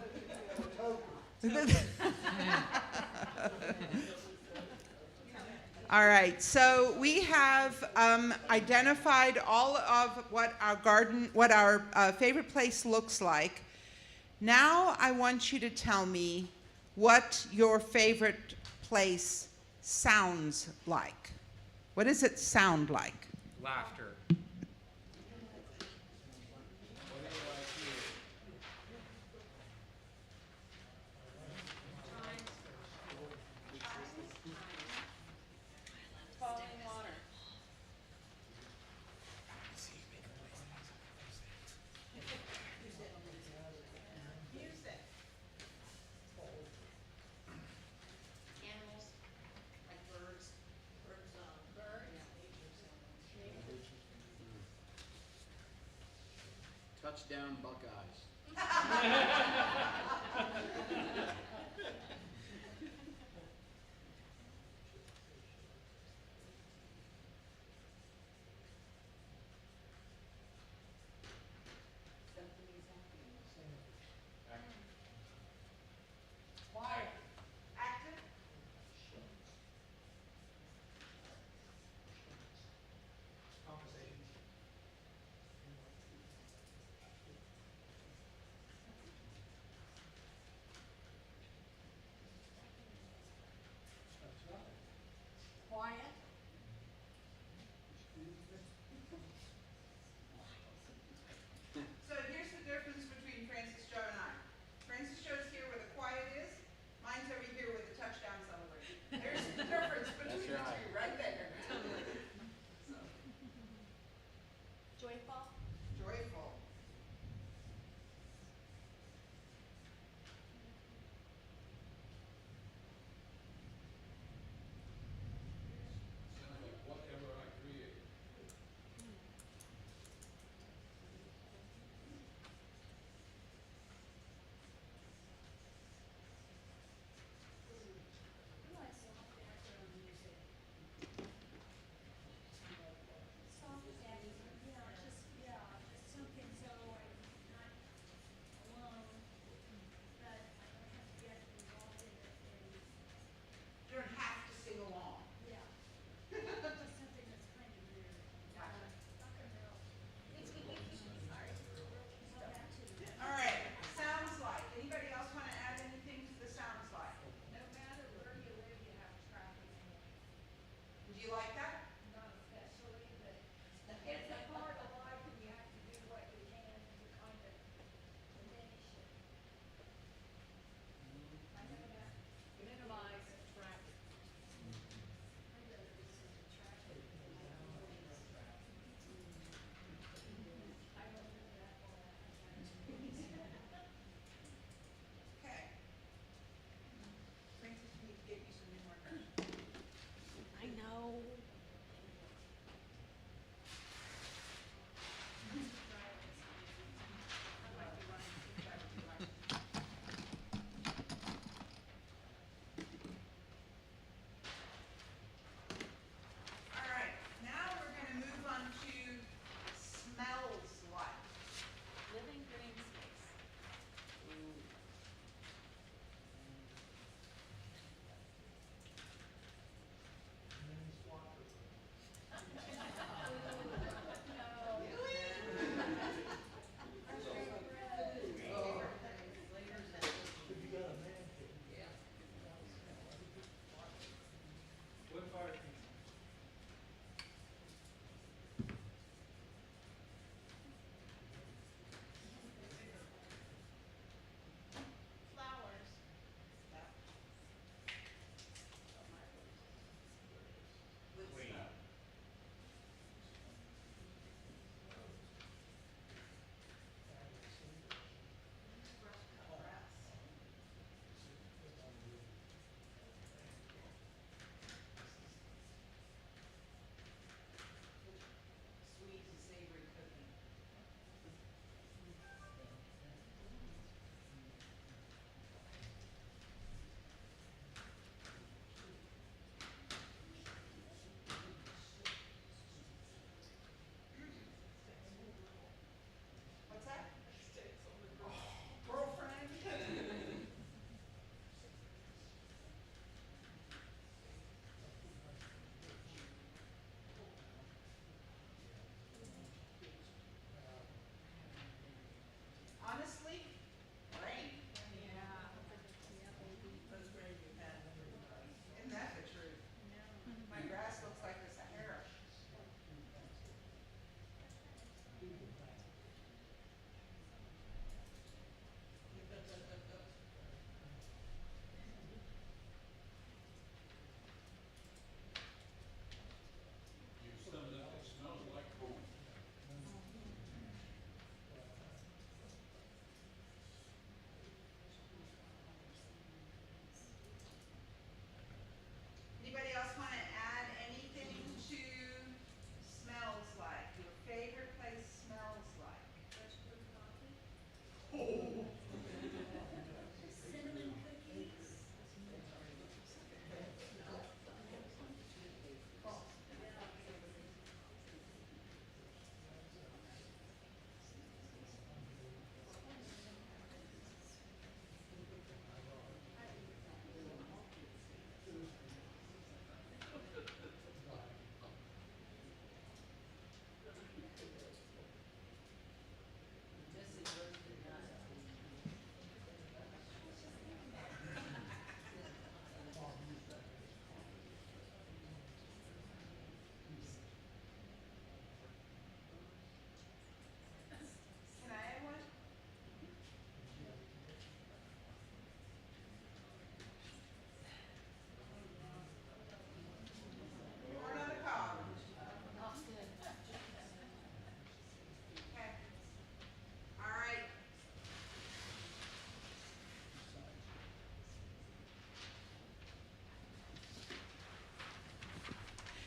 All right, so we have identified all of what our favorite place looks like. Now I want you to tell me what your favorite place sounds like. What does it sound like? Laughter. Animals, like birds. Birds. Touchdown Buckeyes.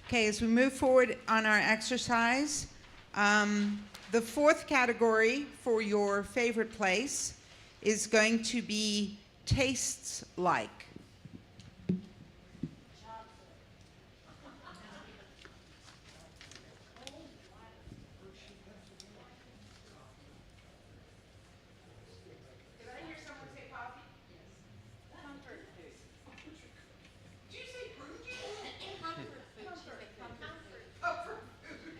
Okay, as we move forward on our exercise, the fourth category for your favorite place is going to be tastes like. Did I hear someone say coffee? Comfort food. Did you say prune juice? Comfort food, she said comfort food. Comfort food.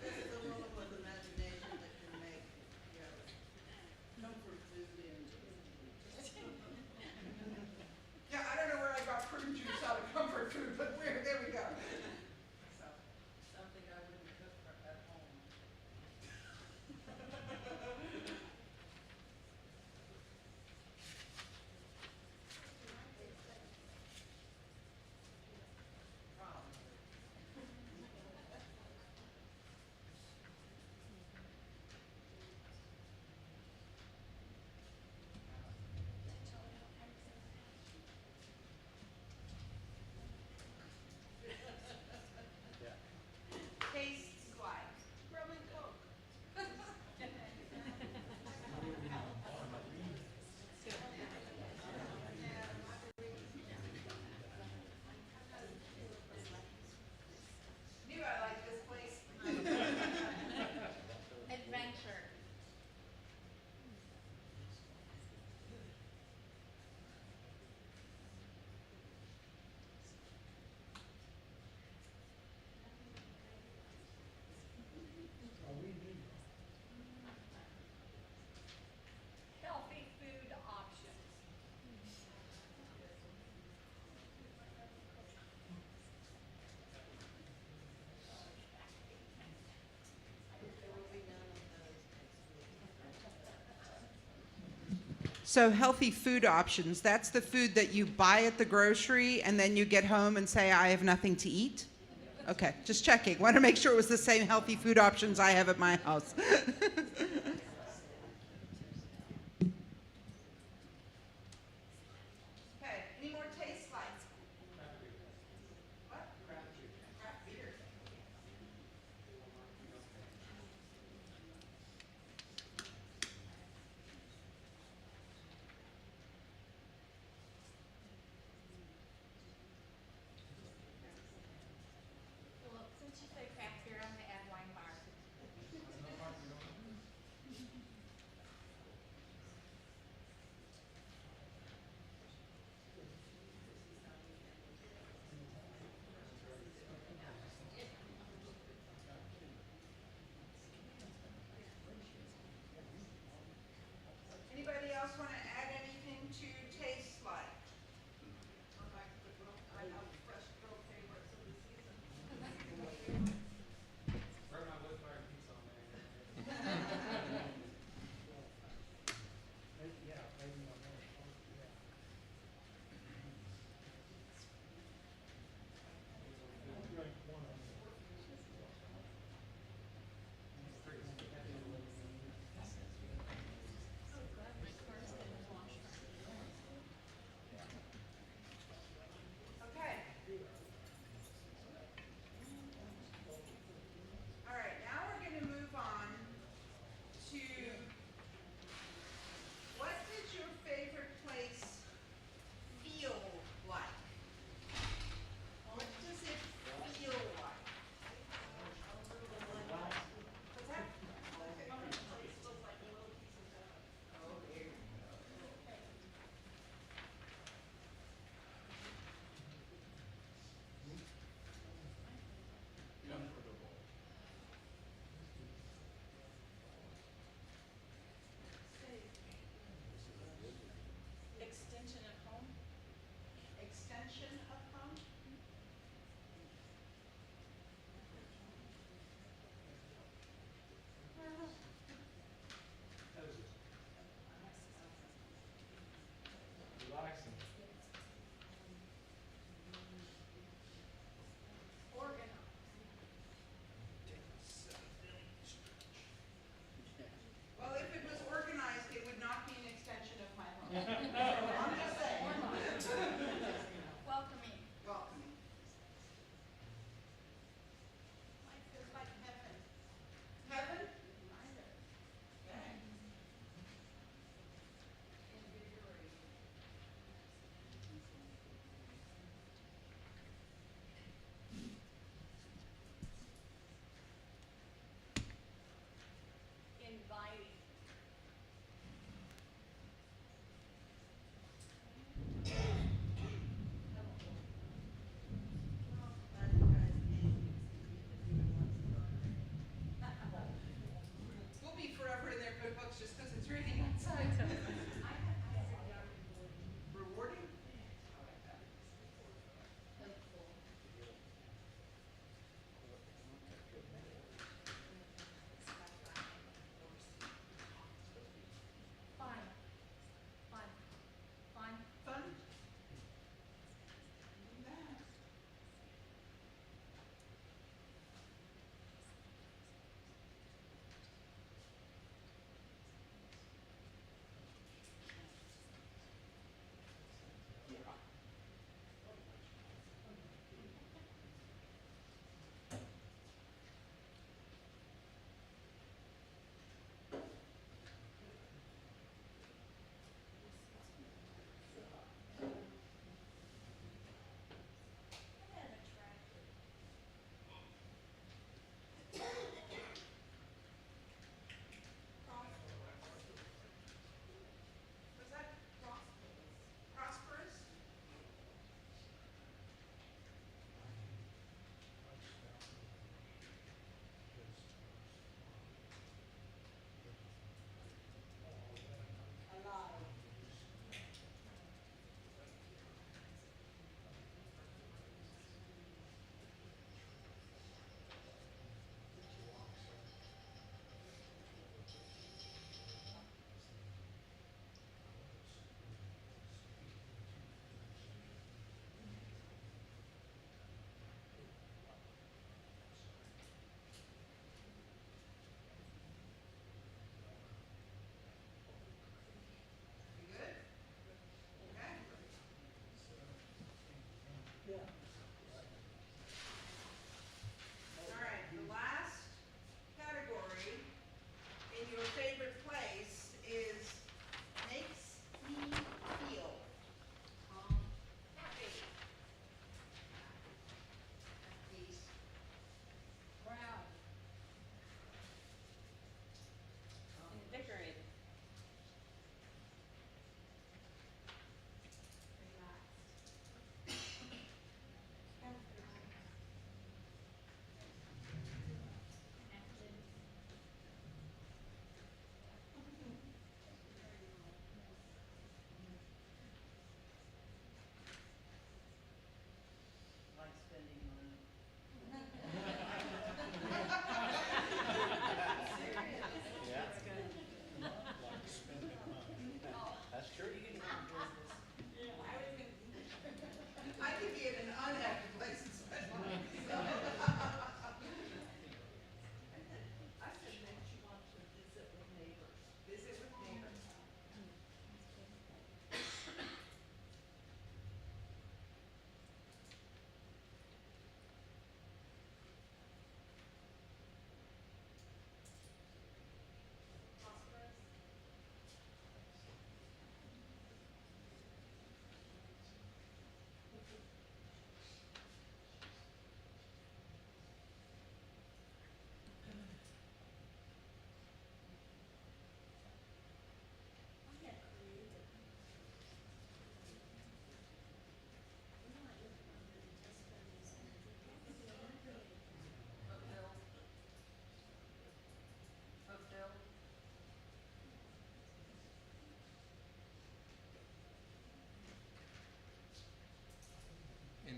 This is a woman with imagination that can make, you know, comfort food into. Yeah, I don't know where I got prune juice out of comfort food, but there we go. So, Something I wouldn't cook at home. tastes like. Rum and Coke. Knew I liked this place. Adventure. Healthy food options. There will be none of those next week. So healthy food options, that's the food that you buy at the grocery and then you get home and say, I have nothing to eat? Okay, just checking. Want to make sure it was the same healthy food options I have at my house. Okay, any more taste likes? What? Craft beer. Well, since you say craft beer, I'm gonna add wine bar.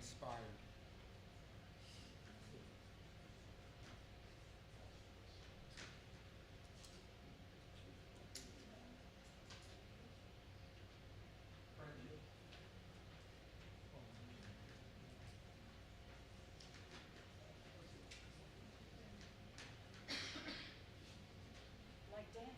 inspired. Like dancing.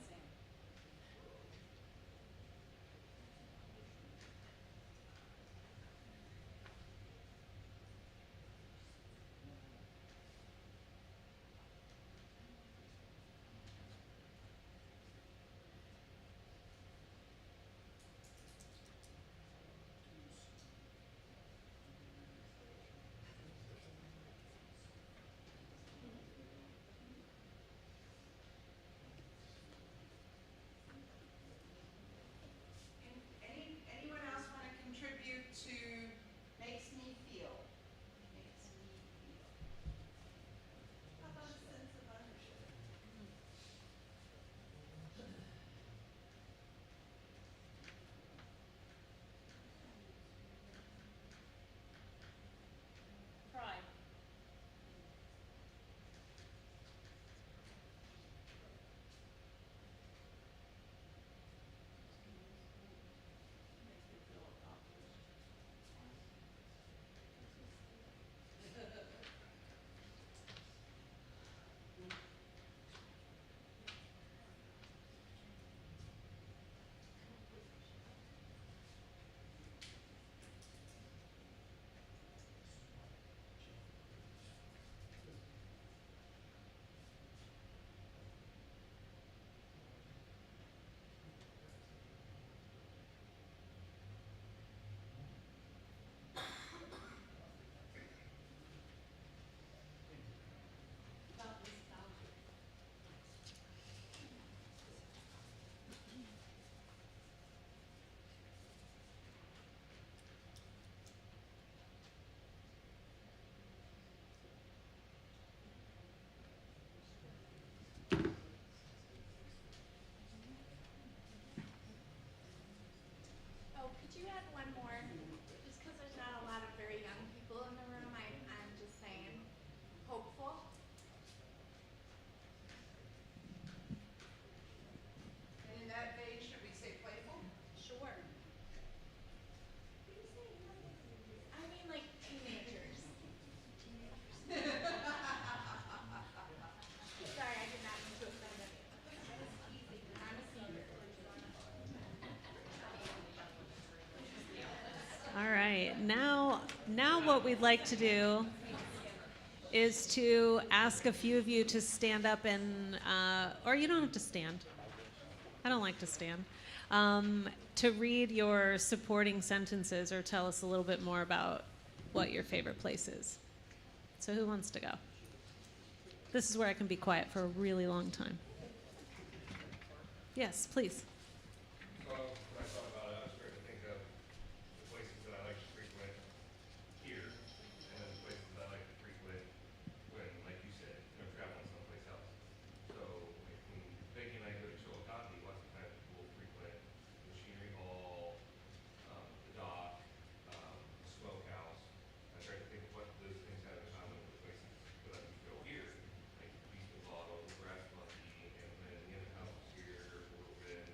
Anyone else want to contribute to makes me feel? Makes me feel. How about a sense of ownership? Pride. Makes me feel accomplished. About nostalgia. Oh, could you add one more? Just because there's not a lot of very young people in the room, I'm just saying. Hopeful? And in that vein, should we say playful? Sure. I mean, like teenagers. Sorry, I did not mean to offend anyone. I'm a senior. All right, now what we'd like to do is to ask a few of you to stand up and, or you don't have to stand. I don't like to stand. To read your supporting sentences or tell us a little bit more about what your favorite place is. So who wants to go? This is where I can be quiet for a really long time. Yes, please. So when I thought about it, I was starting to think of the places that I like to frequent here, and then the places that I like to frequent when, like you said, traveling someplace else. So like when Becky and I go to Chillicothe, lots of times we'll frequent Machinery Hall, the dock, the smokehouse. I tried to think of what those things have in common with the places that I would go here, like Beast and Bottle, Brass Monkey, and then the other house was here, a little bit.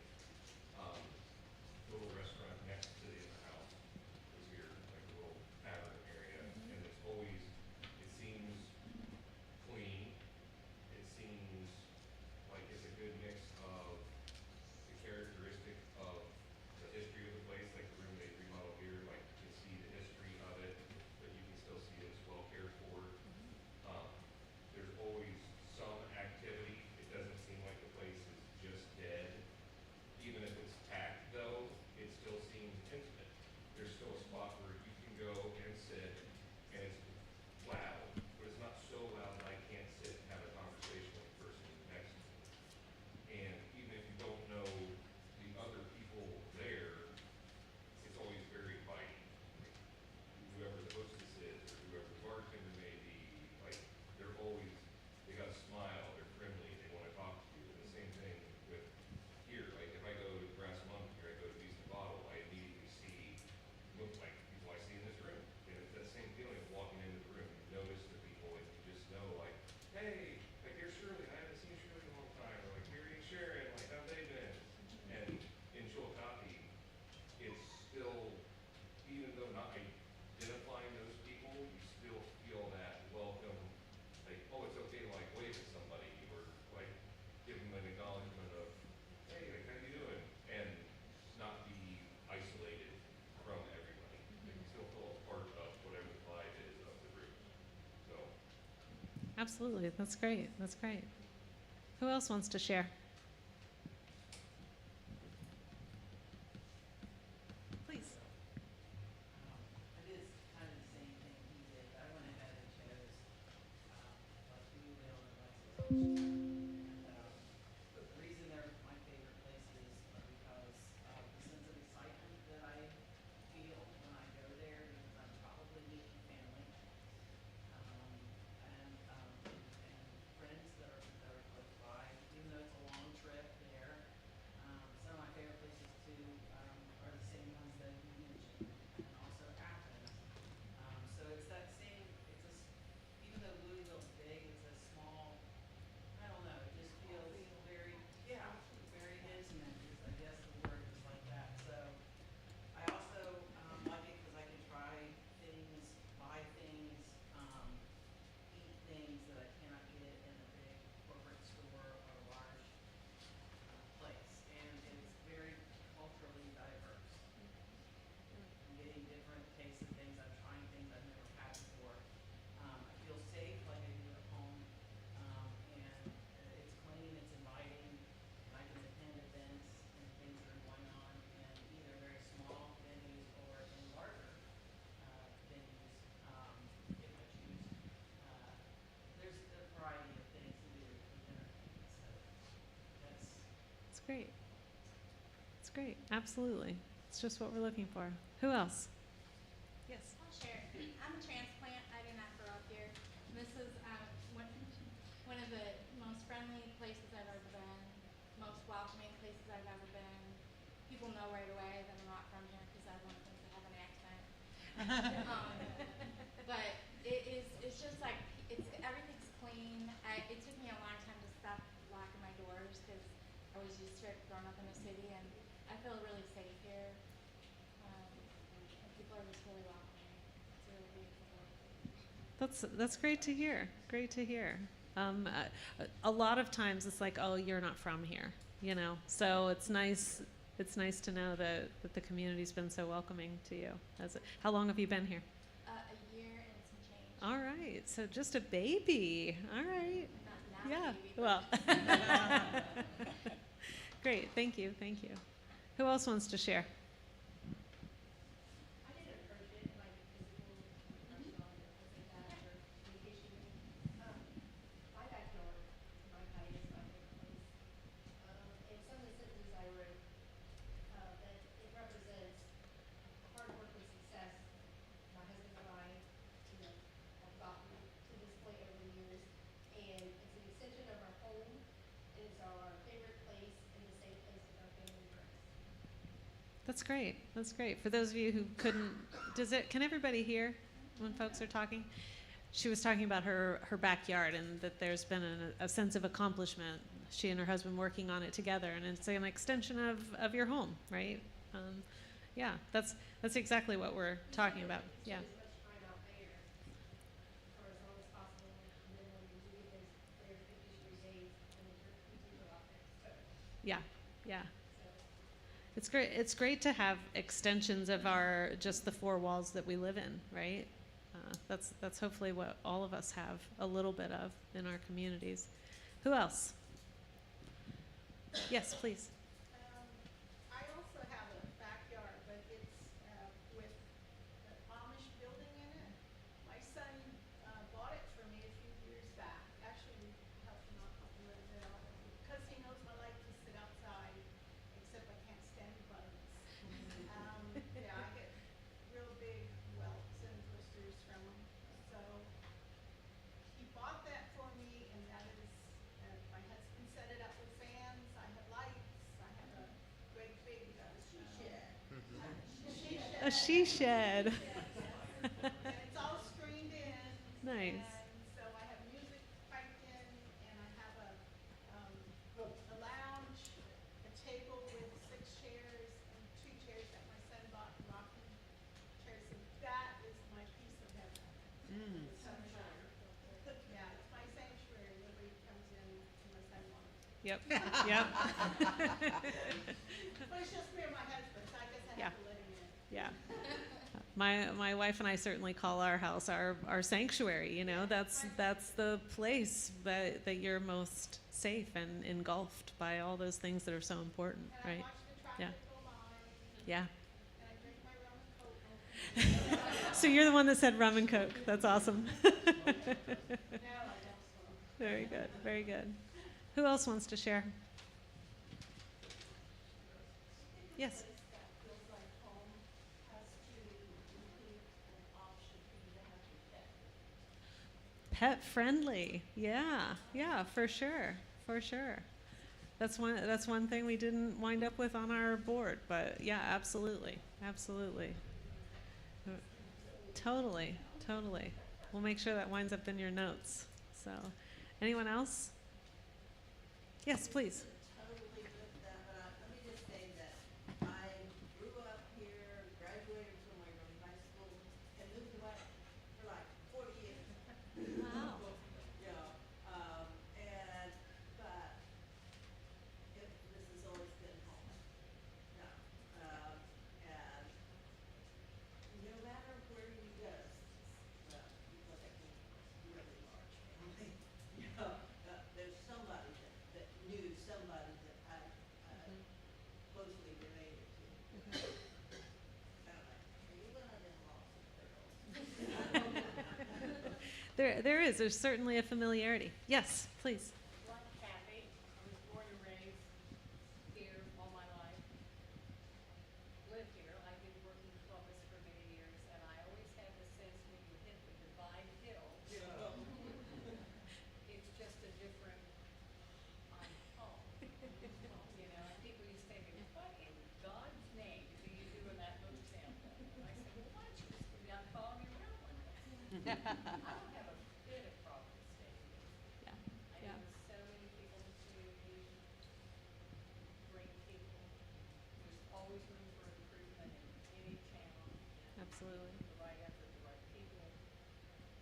Absolutely. That's great. That's great. Who else wants to share? Please. It is kind of the same thing he did, but I went ahead and chose, like Louisville and Lexington. And, the reason they're my favorite places are because of the sense of excitement that I feel when I go there, because I'm probably meeting family, and friends that are close by, even though it's a long trip there. Some of my favorite places too, are the same ones that you mentioned, and also Athens. So it's that same, even though Louisville's big, it's a small, I don't know, it just feels very, yeah, very intimate is, I guess the word is like that. So I also, like it because I can try things, buy things, eat things that I cannot get in a big corporate store or large place. And it's very culturally diverse. I'm getting different tastes of things. I'm trying things I've never had before. I feel safe, like I do at home, and it's clean, it's inviting, and I can attend events and things that are going on in either very small venues or in larger venues, if I choose. Uh, there's a variety of things to do with entertainment, so that's It's great. It's great. Absolutely. It's just what we're looking for. Who else? Yes. I'll share. I'm a transplant. I did not grow up here. This is one of the most friendly places I've ever been, most welcoming places I've ever been. People know right away that I'm not from here because everyone thinks I have an accent. But it's just like, everything's clean. It took me a long time to stop locking my doors because I was used to it growing up in the city, and I feel really safe here. And people are just really welcoming. It's really beautiful. That's great to hear. Great to hear. A lot of times it's like, oh, you're not from here, you know. So it's nice. It's nice to know that the community's been so welcoming to you. How long have you been here? A year and some change. All right. So just a baby. All right. Not Yeah. a baby, Well. but Great. Thank you. Thank you. Who else wants to share? I didn't approach it like physical restaurant or something like that or communication. My backyard, my patio is my favorite place. And some of the sentences I wrote, that it represents hard work and success my husband and I, have gotten to this point over the years. And it's an extension of our home, and it's our favorite place and the safe place with our family and friends. That's great. That's great. For those of you who couldn't, can everybody hear when folks are talking? She was talking about her backyard and that there's been a sense of accomplishment. She and her husband working on it together, and it's an extension of your home, right? Yeah, that's exactly what we're talking about. Yeah. Spend as much time out there for as long as possible, and then when we do get those clear 50 degree days, then we do go out there. Yeah. Yeah. So It's great. It's great to have extensions of our just the four walls that we live in, right? That's hopefully what all of us have a little bit of in our communities. Who else? Yes, please. I also have a backyard, but it's with an Amish building in it. My son bought it for me a few years back. Actually, we helped him out a little bit because he knows I like to sit outside, except I can't stand bugs. Yeah, I get real big welts and blisters from them. So he bought that for me, and that is, my husband set it up with fans. I have lights. I have a great big A she shed. and it's all screened in. Nice. And so I have music piped in, and I have a lounge, a table with 6 chairs, and 2 chairs that my son bought, rocking chairs. And that is my piece of heaven. The sunshine. Yeah, it's my sanctuary. Nobody comes in unless I want to. Yep. Yep. But it's just me and my husband, so I guess I Yeah. have to let him in. Yeah. My wife and I certainly call our house our sanctuary. You know, that's the place that you're most safe and engulfed by all those things that are so important, And I right? watch the Yeah. traffic go by, Yeah. and I drink my rum and coke. So you're the one that said rum and coke. That's awesome. No, I don't smoke. Very good. Very good. Who else wants to share? Yes. That feels like home has to include an option for you to have your pet. Pet friendly. Yeah. Yeah, for sure. For sure. That's one thing we didn't wind up with on our board, but yeah, absolutely. Absolutely. Totally. Totally. We'll make sure that winds up in your notes. So, anyone else? Yes, please. Totally with that, but let me just say that I grew up here, graduated from Waverly High School, and moved away for like 40 years. Wow. Yeah, and, but this has always been home. Yeah, and no matter where you go, because I came from a really large family, you know, there's somebody that knew somebody that I closely related to. Kind of like, are you one of them lost girls? There's certainly a familiarity. Yes, please. Like Kathy, I was born and raised here all my life. Lived here. I did work in Columbus for many years, and I always had the sense when you hit the divide hill, it's just a different, I'm home. You know, and people used to say to me, what in God's name do you do in that motel? And I said, well, why don't you just come down and follow me around one day? I don't have a bit of problem staying here. Yeah. I Yeah. know so many people in the community, great people. There's always room for improvement in any town. And Absolutely. with the right effort, the right people,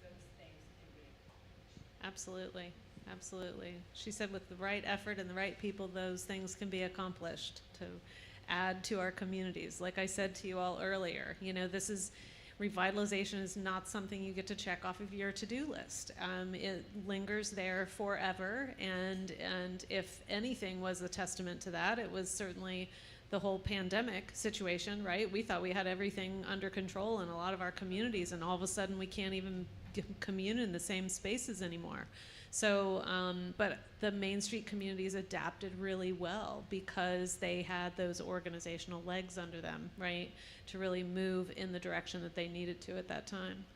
those things can be accomplished. Absolutely. Absolutely. She said with the right effort and the right people, those things can be accomplished to add to our communities. Like I said to you all earlier, you know, revitalization is not something you get to check off of your to-do list. It lingers there forever, and if anything was a testament to that, it was certainly the whole pandemic situation, right? We thought we had everything under control in a lot of our communities, and all of a sudden we can't even commune in the same spaces anymore. So, but the Main Street communities adapted really well because they had those organizational legs under them, right, to really move in the direction that they needed to at that time.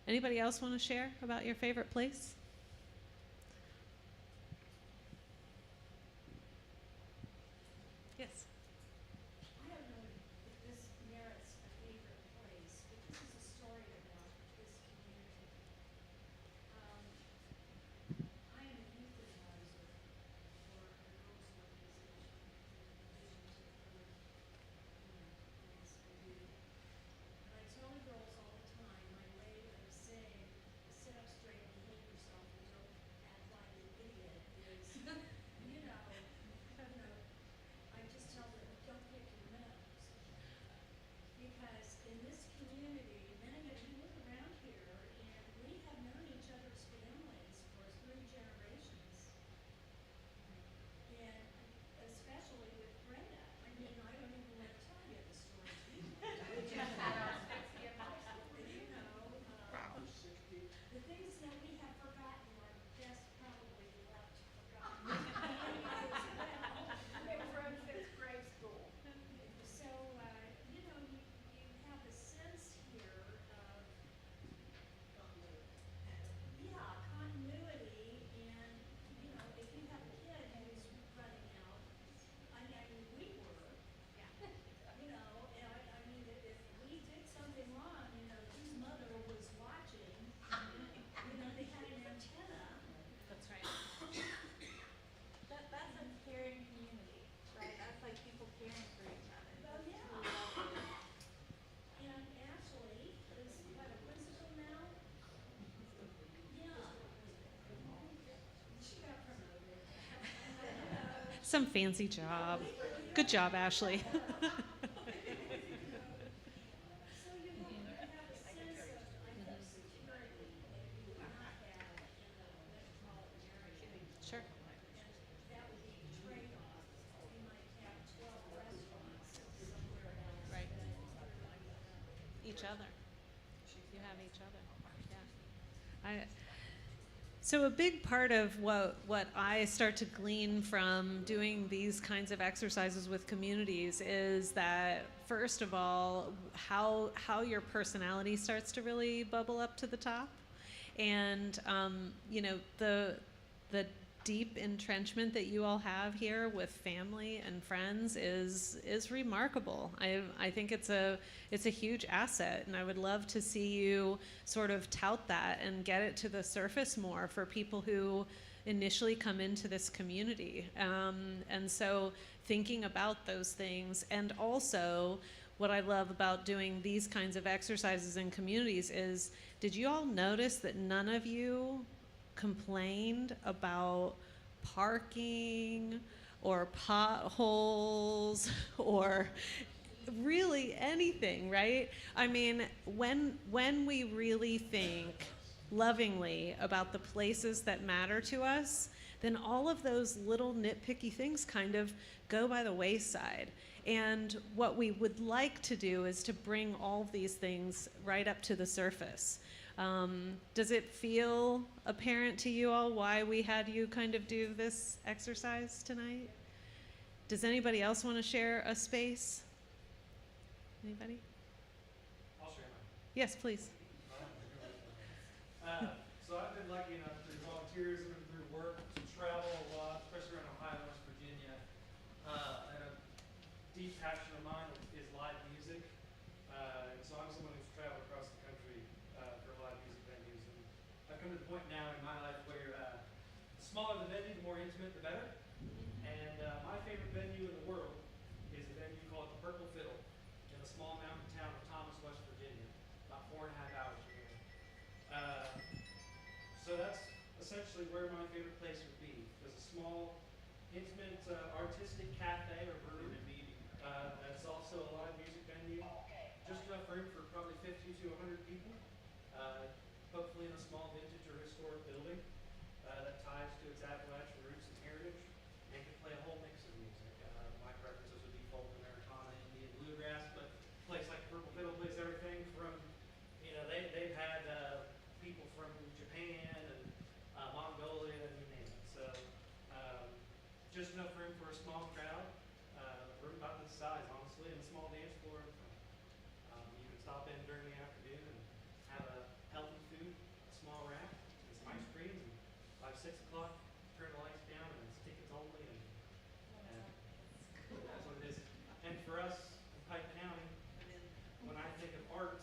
Anybody else want to share about your favorite place? Yes. I don't know if this merits a favorite place, but this is a story about this community. I am a youth advisor for a girls' organization in addition to other, things I do. And I tell the girls all the time, my way of saying, sit up straight and behave yourself and don't act like an idiot is, you know, I just tell them, don't pick your nose. Because in this community, many of you live around here, and we have known each other's families for 3 generations. And especially with Brenda. I mean, I don't even want to tell you the stories we told. We just had our 60th high school. You know, the things that we have forgotten are best probably left forgotten. As well. Been friends since grade school. So, you know, you have a sense here of, yeah, continuity, and, you know, if you have a kid who's running out, I mean, we were. You know, and I mean, if we did something wrong, you know, whose mother was watching, you know, they had an antenna. That's right. That's a caring community, right? That's like people caring for each other. Oh, That's yeah. truly lovely. And Ashley is what, a principal now? Yeah. She got promoted. Some fancy job. Good job, Ashley. So you look each other. You have each other. Yeah. So a big part of what I start to glean from doing these kinds of exercises with communities is that, first of all, how your personality starts to really bubble up to the top, and the deep entrenchment that you all have here with family and friends is remarkable. I think it's a huge asset, and I would love to see you sort of tout that and get it to the surface more for people who initially come into this community. And so thinking about those things, and also what I love about doing these kinds of exercises in communities is, did you all notice that none of you complained about parking or potholes or really anything, right? I mean, when we really think lovingly about the places that matter to us, then all of those little nitpicky things kind of go by the wayside. And what we would like to do is to bring all of these things right up to the surface. Does it feel apparent to you all why we had you kind of do this exercise tonight? Does anybody else want to share a space? Anybody? I'll share mine. Yes, please. So I've been lucky enough through volunteerism and through work to travel a lot, especially around Ohio and West Virginia. And a deep passion of mine is live music. And so I'm someone who's traveled across the country for live music venues. And I've come to the point now in my life where the smaller the venue, the more intimate, the better. And my favorite venue in the world is a venue called the Purple Fiddle in the small mountain town of Thomas, West Virginia, about 4.5 hours from here. So that's essentially where my favorite place would be. There's a small, intimate, artistic cafe or brewery. That's also a live music venue. Just enough room for probably 50 to 100 people. Hopefully in a small vintage or historic building that ties to its Appalachian roots and heritage, and can play a whole mix of music. My preferences would be folk, Americana, Indian, bluegrass, but a place like Purple Fiddle plays everything from, they've had people from Japan and Mongolia and you name it. So just enough room for a small crowd, room about this size, honestly, and a small dance floor in front. You can stop in during the afternoon and have a healthy food, a small rack, and some ice cream, and by 6 o'clock, turn the lights down, and it's tickets only, and that's what it is. And for us in Pike County, when I think of art,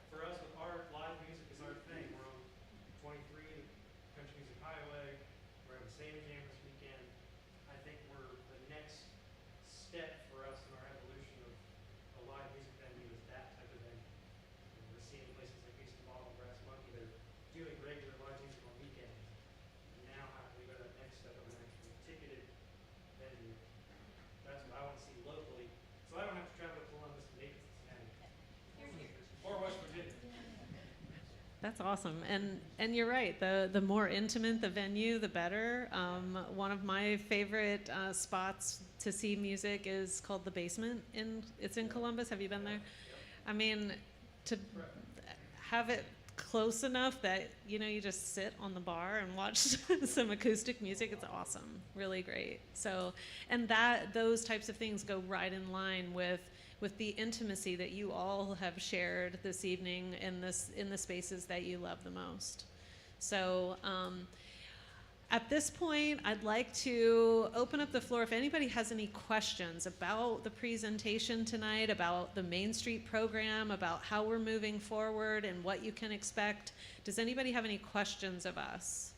for us with art, live music is our thing. We're on 23, the Country Music Highway. We're having Santa Jam this weekend. I think we're the next step for us in our evolution of a live music venue is that type of venue. And we're seeing places like Houston Ball and Brass Monkey that are doing regular live music on weekends. And now we go to that next step of an actual ticketed venue. That's what I want to see locally. So I don't have to travel to Columbus to make it to Cincinnati. Or West Virginia. That's awesome, and you're right. The more intimate the venue, the better. One of my favorite spots to see music is called the Basement. It's in Columbus. Have you been there? I mean, to have it close enough that you just sit on the bar and watch some acoustic music. It's awesome, really great. So, and those types of things go right in line with the intimacy that you all have shared this evening in the spaces that you love the most. So at this point, I'd like to open up the floor. If anybody has any questions about the presentation tonight, about the Main Street program, about how we're moving forward and what you can expect, does anybody have any questions of us?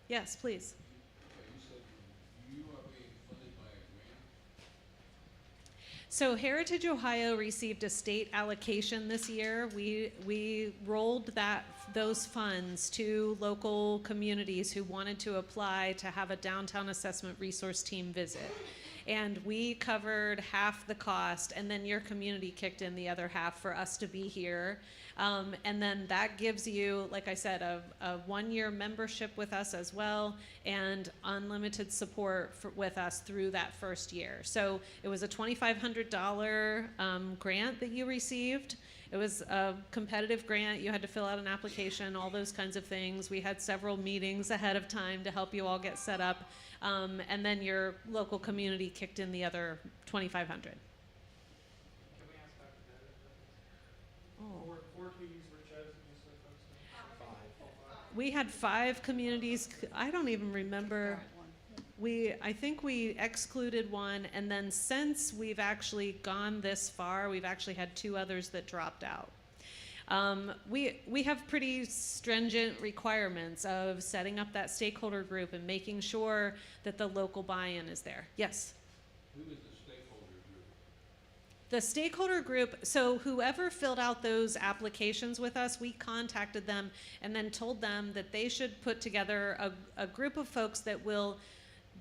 Yes, please. So Heritage Ohio received a state allocation this year. We rolled those funds to local communities who wanted to apply to have a downtown assessment resource team visit. and we covered half the cost, and then your community kicked in the other half for us to be here. And then that gives you, like I said, a 1-year membership with us as well, and unlimited support with us through that first year. So it was a $2,500 grant that you received. It was a competitive grant. You had to fill out an application, all those kinds of things. We had several meetings ahead of time to help you all get set up. And then your local community kicked in the other $2,500. Can we ask Dr. Bennett? Four communities were chosen, just so folks know. Five. We had 5 communities. I don't even remember. I think we excluded one, and then since we've actually gone this far, we've actually had 2 others that dropped out. We have pretty stringent requirements of setting up that stakeholder group and making sure that the local buy-in is there. Yes? Who is the stakeholder group? The stakeholder group, so whoever filled out those applications with us, we contacted them and then told them that they should put together a group of folks that will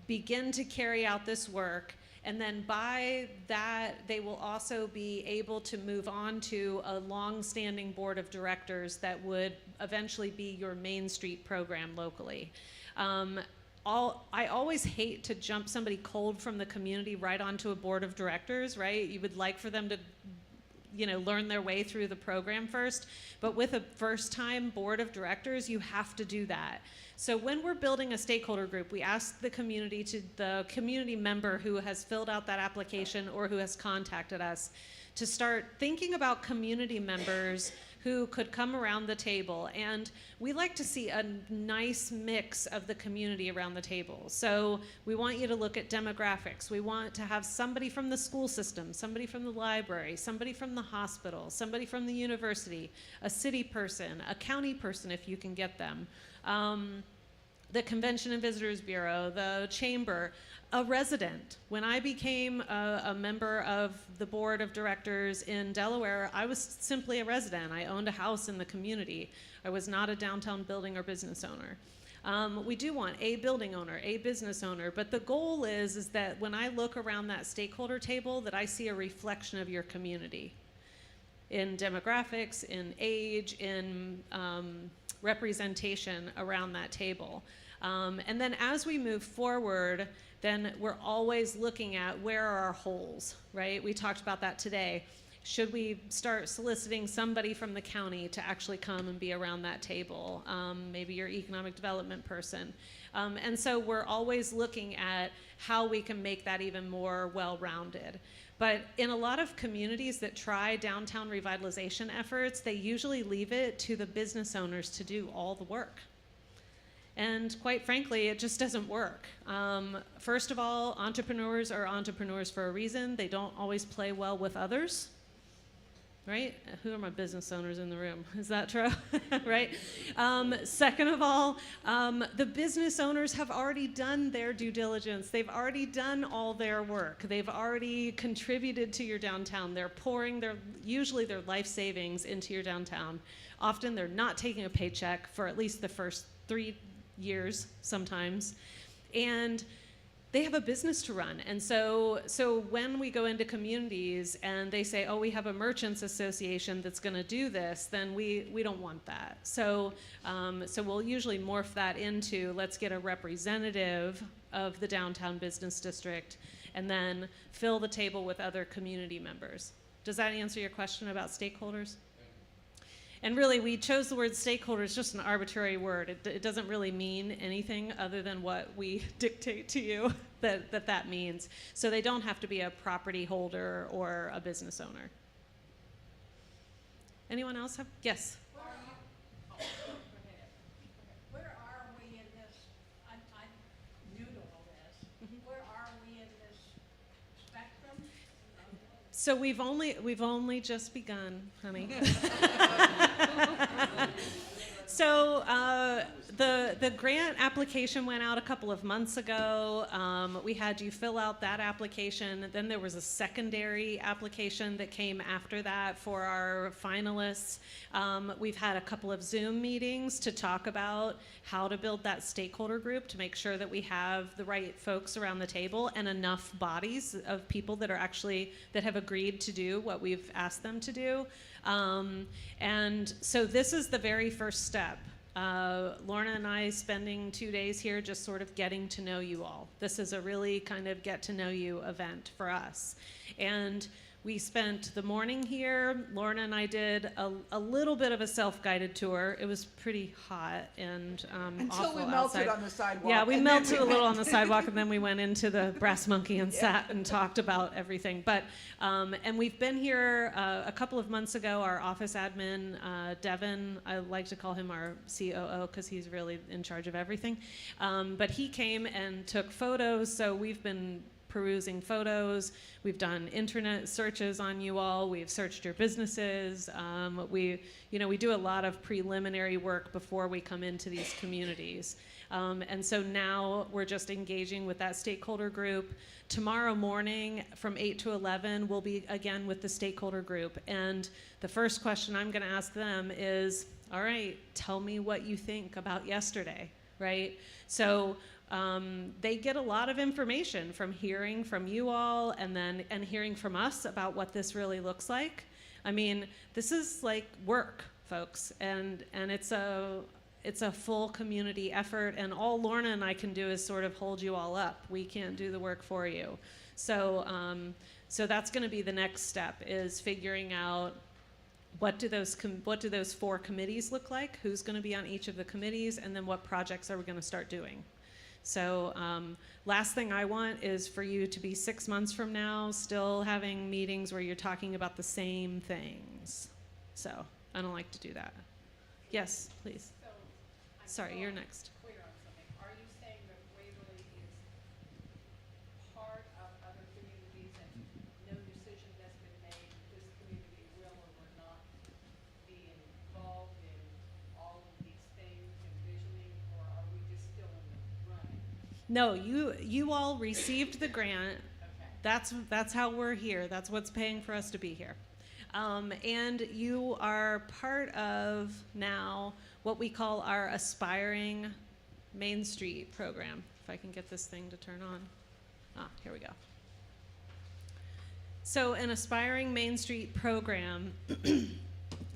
begin to carry out this work, and then by that they will also be able to move on to a long-standing board of directors that would eventually be your Main Street program locally. I always hate to jump somebody cold from the community right onto a board of directors, right? You would like for them to learn their way through the program first, but with a first-time board of directors, you have to do that. So when we're building a stakeholder group, we ask the community member who has filled out that application or who has contacted us to start thinking about community members who could come around the table. And we like to see a nice mix of the community around the table. So we want you to look at demographics. We want to have somebody from the school system, somebody from the library, somebody from the hospital, somebody from the university, a city person, a county person if you can get them, the Convention and Visitors Bureau, the chamber, a resident. When I became a member of the board of directors in Delaware, I was simply a resident. I owned a house in the community. I was not a downtown building or business owner. We do want a building owner, a business owner, but the goal is that when I look around that stakeholder table, that I see a reflection of your community in demographics, in age, in representation around that table. And then as we move forward, then we're always looking at where are our holes, right? We talked about that today. Should we start soliciting somebody from the county to actually come and be around that table? Maybe your economic development person. And so we're always looking at how we can make that even more well-rounded. But in a lot of communities that try downtown revitalization efforts, they usually leave it to the business owners to do all the work. And quite frankly, it just doesn't work. First of all, entrepreneurs are entrepreneurs for a reason. They don't always play well with others, right? Who are my business owners in the room? Is that true? Right? Second of all, the business owners have already done their due diligence. They've already done all their work. They've already contributed to your downtown. They're pouring usually their life savings into your downtown. Often they're not taking a paycheck for at least the first 3 years sometimes, and they have a business to run. And so when we go into communities and they say, oh, we have a merchants association that's going to do this, then we don't want that. So we'll usually morph that into, let's get a representative of the downtown business district and then fill the table with other community members. Does that answer your question about stakeholders? And really, we chose the word stakeholders, just an arbitrary word. It doesn't really mean anything other than what we dictate to you that means. So they don't have to be a property holder or a business owner. Anyone else have? Yes? Where are we in this? I'm new to all this. Where are we in this spectrum? So we've only just begun, honey. So the grant application went out a couple of months ago. We had you fill out that application. Then there was a secondary application that came after that for our finalists. We've had a couple of Zoom meetings to talk about how to build that stakeholder group to make sure that we have the right folks around the table and enough bodies of people that are actually that have agreed to do what we've asked them to do. And so this is the very first step. Lorna and I spending 2 days here just sort of getting to know you all. This is a really kind of get to know you event for us. And we spent the morning here. Lorna and I did a little bit of a self-guided tour. It was pretty hot and Until awful we melted outside. on the sidewalk. Yeah, we and then melted a little on went- the sidewalk, and then we went into the Brass Monkey and sat and talked about everything. But and we've been here a couple of months ago. Our office admin, Devin, I like to call him our COO because he's really in charge of everything. But he came and took photos, so we've been perusing photos. We've done internet searches on you all. We've searched your businesses. We do a lot of preliminary work before we come into these communities. And so now we're just engaging with that stakeholder group. Tomorrow morning from 8 to 11, we'll be again with the stakeholder group. And the first question I'm going to ask them is, all right, tell me what you think about yesterday, right? So they get a lot of information from hearing from you all and hearing from us about what this really looks like. I mean, this is like work, folks, and it's a full community effort, and all Lorna and I can do is sort of hold you all up. We can't do the work for you. So so that's going to be the next step, is figuring out what do those 4 committees look like, who's going to be on each of the committees, and then what projects are we going to start doing. So last thing I want is for you to be 6 months from now still having meetings where you're talking about the same things. So I don't like to do that. Yes, please. So, I'm Sorry, still you're next. Clear on something. Are you saying that Waverly is part of other communities and no decision has been made, this community will or will not be involved in all of these things, envisioning, or are we just still in the running? No, you all received the grant. Okay. That's how we're here. That's what's paying for us to be here. And you are part of now what we call our Aspiring Main Street program. If I can get this thing to turn on. Here we go. So an Aspiring Main Street program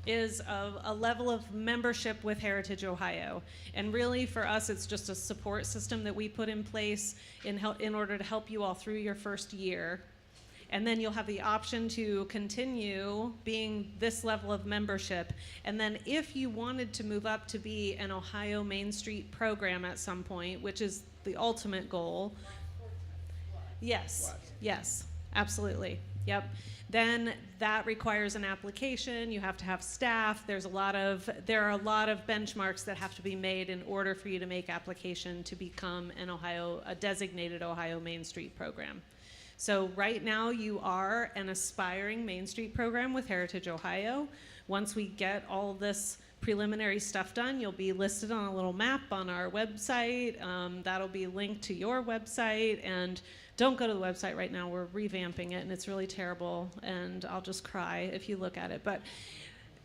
is a level of membership with Heritage Ohio. And really for us, it's just a support system that we put in place in order to help you all through your first year. And then you'll have the option to continue being this level of membership. And then if you wanted to move up to be an Ohio Main Street program at some point, which is the ultimate goal. Yes, yes, absolutely. Yep. Then that requires an application. You have to have staff. There are a lot of benchmarks that have to be made in order for you to make application to become a designated Ohio Main Street program. So right now you are an Aspiring Main Street program with Heritage Ohio. Once we get all this preliminary stuff done, you'll be listed on a little map on our website. That'll be linked to your website. And don't go to the website right now. We're revamping it, and it's really terrible. And I'll just cry if you look at it. But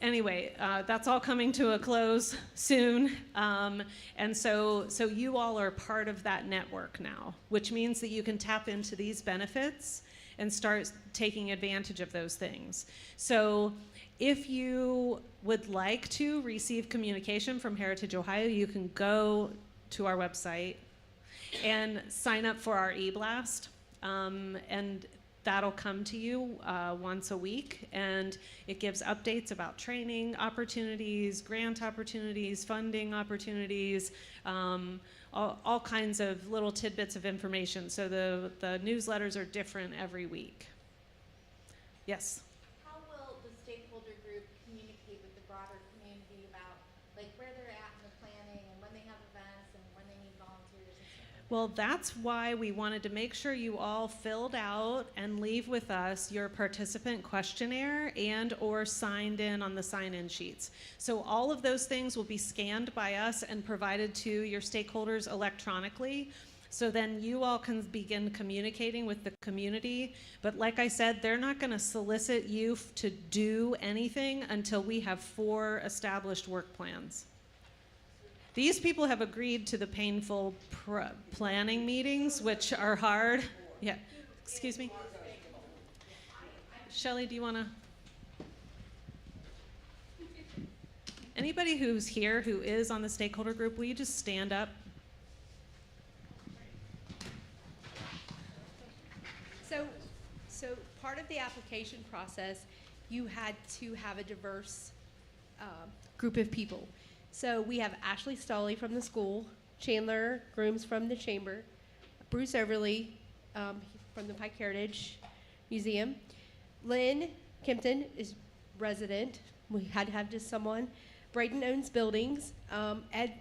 anyway, that's all coming to a close soon. And so you all are part of that network now, which means that you can tap into these benefits and start taking advantage of those things. So if you would like to receive communication from Heritage Ohio, you can go to our website and sign up for our e-blast. And that'll come to you once a week, and it gives updates about training opportunities, grant opportunities, funding opportunities, all kinds of little tidbits of information. So the newsletters are different every week. Yes? How will the stakeholder group communicate with the broader community about like where they're at in the planning and when they have events and when they need volunteers and stuff like that? Well, that's why we wanted to make sure you all filled out and leave with us your participant questionnaire and or signed in on the sign-in sheets. So all of those things will be scanned by us and provided to your stakeholders electronically. So then you all can begin communicating with the community. But like I said, they're not going to solicit you to do anything until we have 4 established work plans. These people have agreed to the painful planning meetings, which are hard. Yeah, excuse me? Shelley, do you want to? Anybody who's here who is on the stakeholder group, will you just stand up? So part of the application process, you had to have a diverse group of people. So we have Ashley Stolley from the school, Chandler Grooms from the chamber, Bruce Overly from the Pike Heritage Museum, Lynn Kempton is resident. We had to have just someone. Braden owns buildings. Ed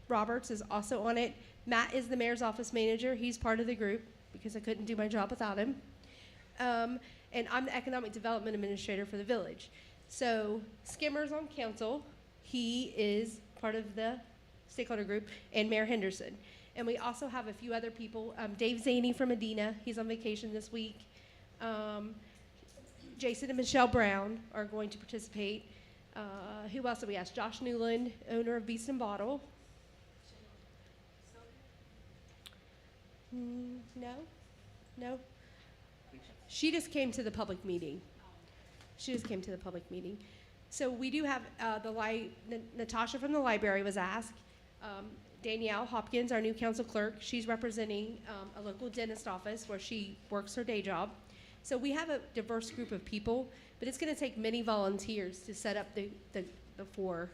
Roberts is also on it. Matt is the mayor's office manager. He's part of the group because I couldn't do my job without him. And I'm the economic development administrator for the village. So Skimmer's on council. He is part of the stakeholder group, and Mayor Henderson. And we also have a few other people. Dave Zaney from Medina, he's on vacation this week. Jason and Michelle Brown are going to participate. Who else did we ask? Josh Newland, owner of Beast and Bottle. No. She just came to the public meeting. So we do have Natasha from the library was asked. Danielle Hopkins, our new council clerk, she's representing a local dentist office where she works her day job. So we have a diverse group of people, but it's going to take many volunteers to set up the 4.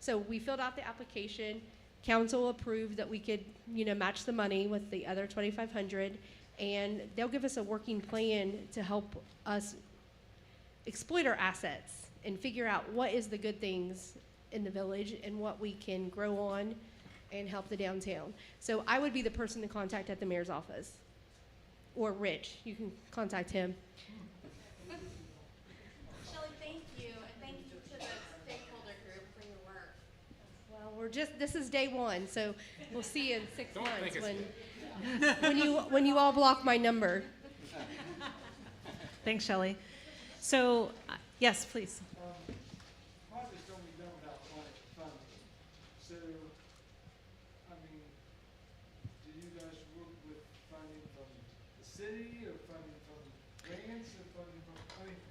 So we filled out the application. Council approved that we could, match the money with the other $2,500, and they'll give us a working plan to help us exploit our assets and figure out what is the good things in the village and what we can grow on and help the downtown. So I would be the person to contact at the mayor's office. Or Rich, you can contact him. Shelley, thank you, and thank you to the stakeholder group for your work. Well, this is day 1, so we'll see you in 6 months when you all block my number. Thanks, Shelley. So, yes, please. Projects don't be done without funding. So, I mean, do you guys work with funding from the city or funding from grants or funding from,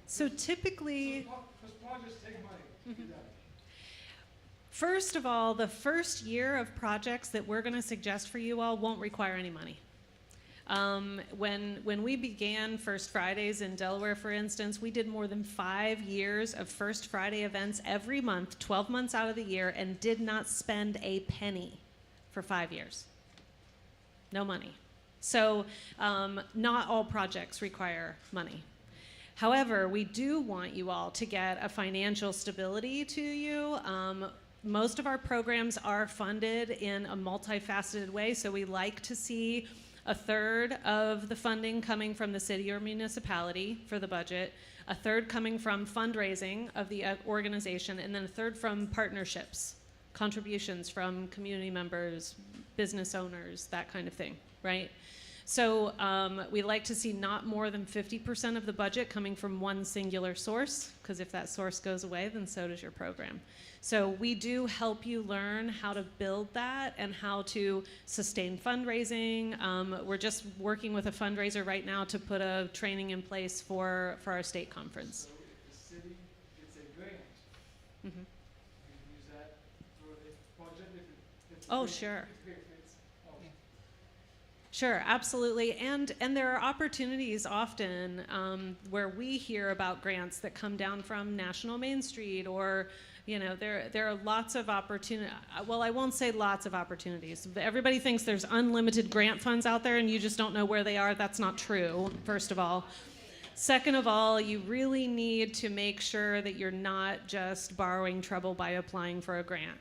So typically, because projects take money to be done. first of all, the first year of projects that we're going to suggest for you all won't require any money. When we began First Fridays in Delaware, for instance, we did more than 5 years of First Friday events every month, 12 months out of the year, and did not spend a penny for 5 years. No money. So not all projects require money. However, we do want you all to get a financial stability to you. Most of our programs are funded in a multifaceted way, so we like to see 1/3 of the funding coming from the city or municipality for the budget, 1/3 coming from fundraising of the organization, and then 1/3 from partnerships, contributions from community members, business owners, that kind of thing, right? So we like to see not more than 50% of the budget coming from one singular source, because if that source goes away, then so does your program. So we do help you learn how to build that and how to sustain fundraising. We're just working with a fundraiser right now to put a training in place for our state conference. So if the city gets a grant, Mm-hmm. you can use that for a project if Oh, sure. if it's, Sure, absolutely. And there are opportunities often where we hear about grants that come down from National Main Street or, there are lots of opportunities. Well, I won't say lots of opportunities. Everybody thinks there's unlimited grant funds out there and you just don't know where they are. That's not true, first of all. Second of all, you really need to make sure that you're not just borrowing trouble by applying for a grant.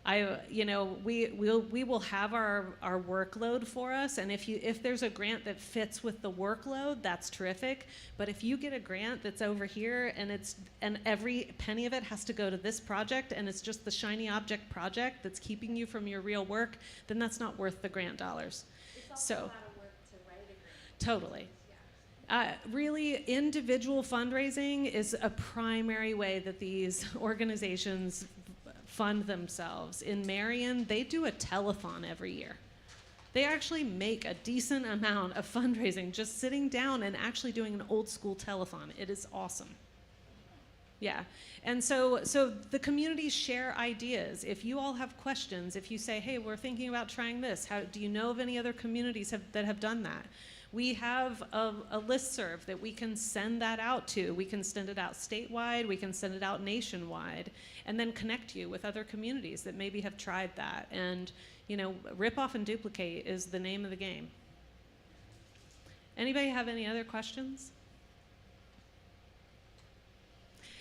we will have our workload for us, and if there's a grant that fits with the workload, that's terrific. But if you get a grant that's over here and every penny of it has to go to this project, and it's just the shiny object project that's keeping you from your real work, then that's not worth the grant dollars. It's also So, a lot of work to write a grant. totally. Yeah. Really, individual fundraising is a primary way that these organizations fund themselves. In Marion, they do a telethon every year. They actually make a decent amount of fundraising just sitting down and actually doing an old school telethon. It is awesome. Yeah, and so the communities share ideas. If you all have questions, if you say, hey, we're thinking about trying this, do you know of any other communities that have done that? We have a listserv that we can send that out to. We can send it out statewide, we can send it out nationwide, and then connect you with other communities that maybe have tried that. And, rip off and duplicate is the name of the game. Anybody have any other questions?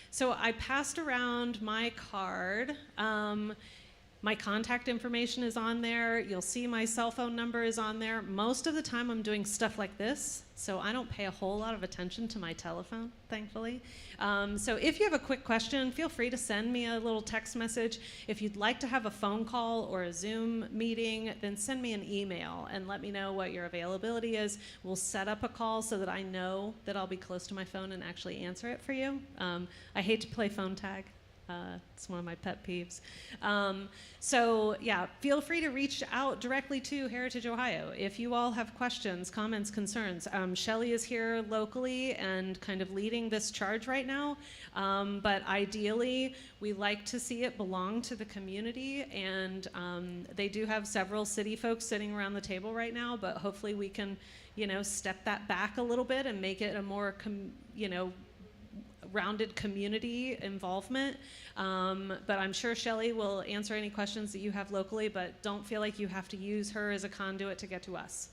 So I passed around my card. My contact information is on there. You'll see my cell phone number is on there. Most of the time I'm doing stuff like this, so I don't pay a whole lot of attention to my telephone, thankfully. So if you have a quick question, feel free to send me a little text message. If you'd like to have a phone call or a Zoom meeting, then send me an email and let me know what your availability is. We'll set up a call so that I know that I'll be close to my phone and actually answer it for you. I hate to play phone tag. It's one of my pet peeves. So yeah, feel free to reach out directly to Heritage Ohio. If you all have questions, comments, concerns. Shelley is here locally and kind of leading this charge right now. But ideally, we like to see it belong to the community. And they do have several city folks sitting around the table right now, but hopefully we can, step that back a little bit and make it a more, rounded community involvement. But I'm sure Shelley will answer any questions that you have locally, but don't feel like you have to use her as a conduit to get to us.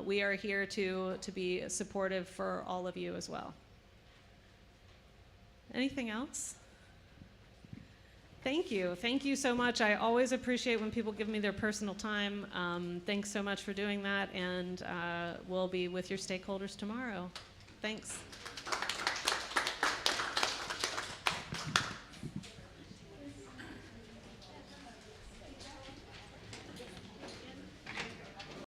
We are here to be supportive for all of you as well. Anything else? Thank you. Thank you so much. I always appreciate when people give me their personal time. Thanks so much for doing that, and we'll be with your stakeholders tomorrow. Thanks.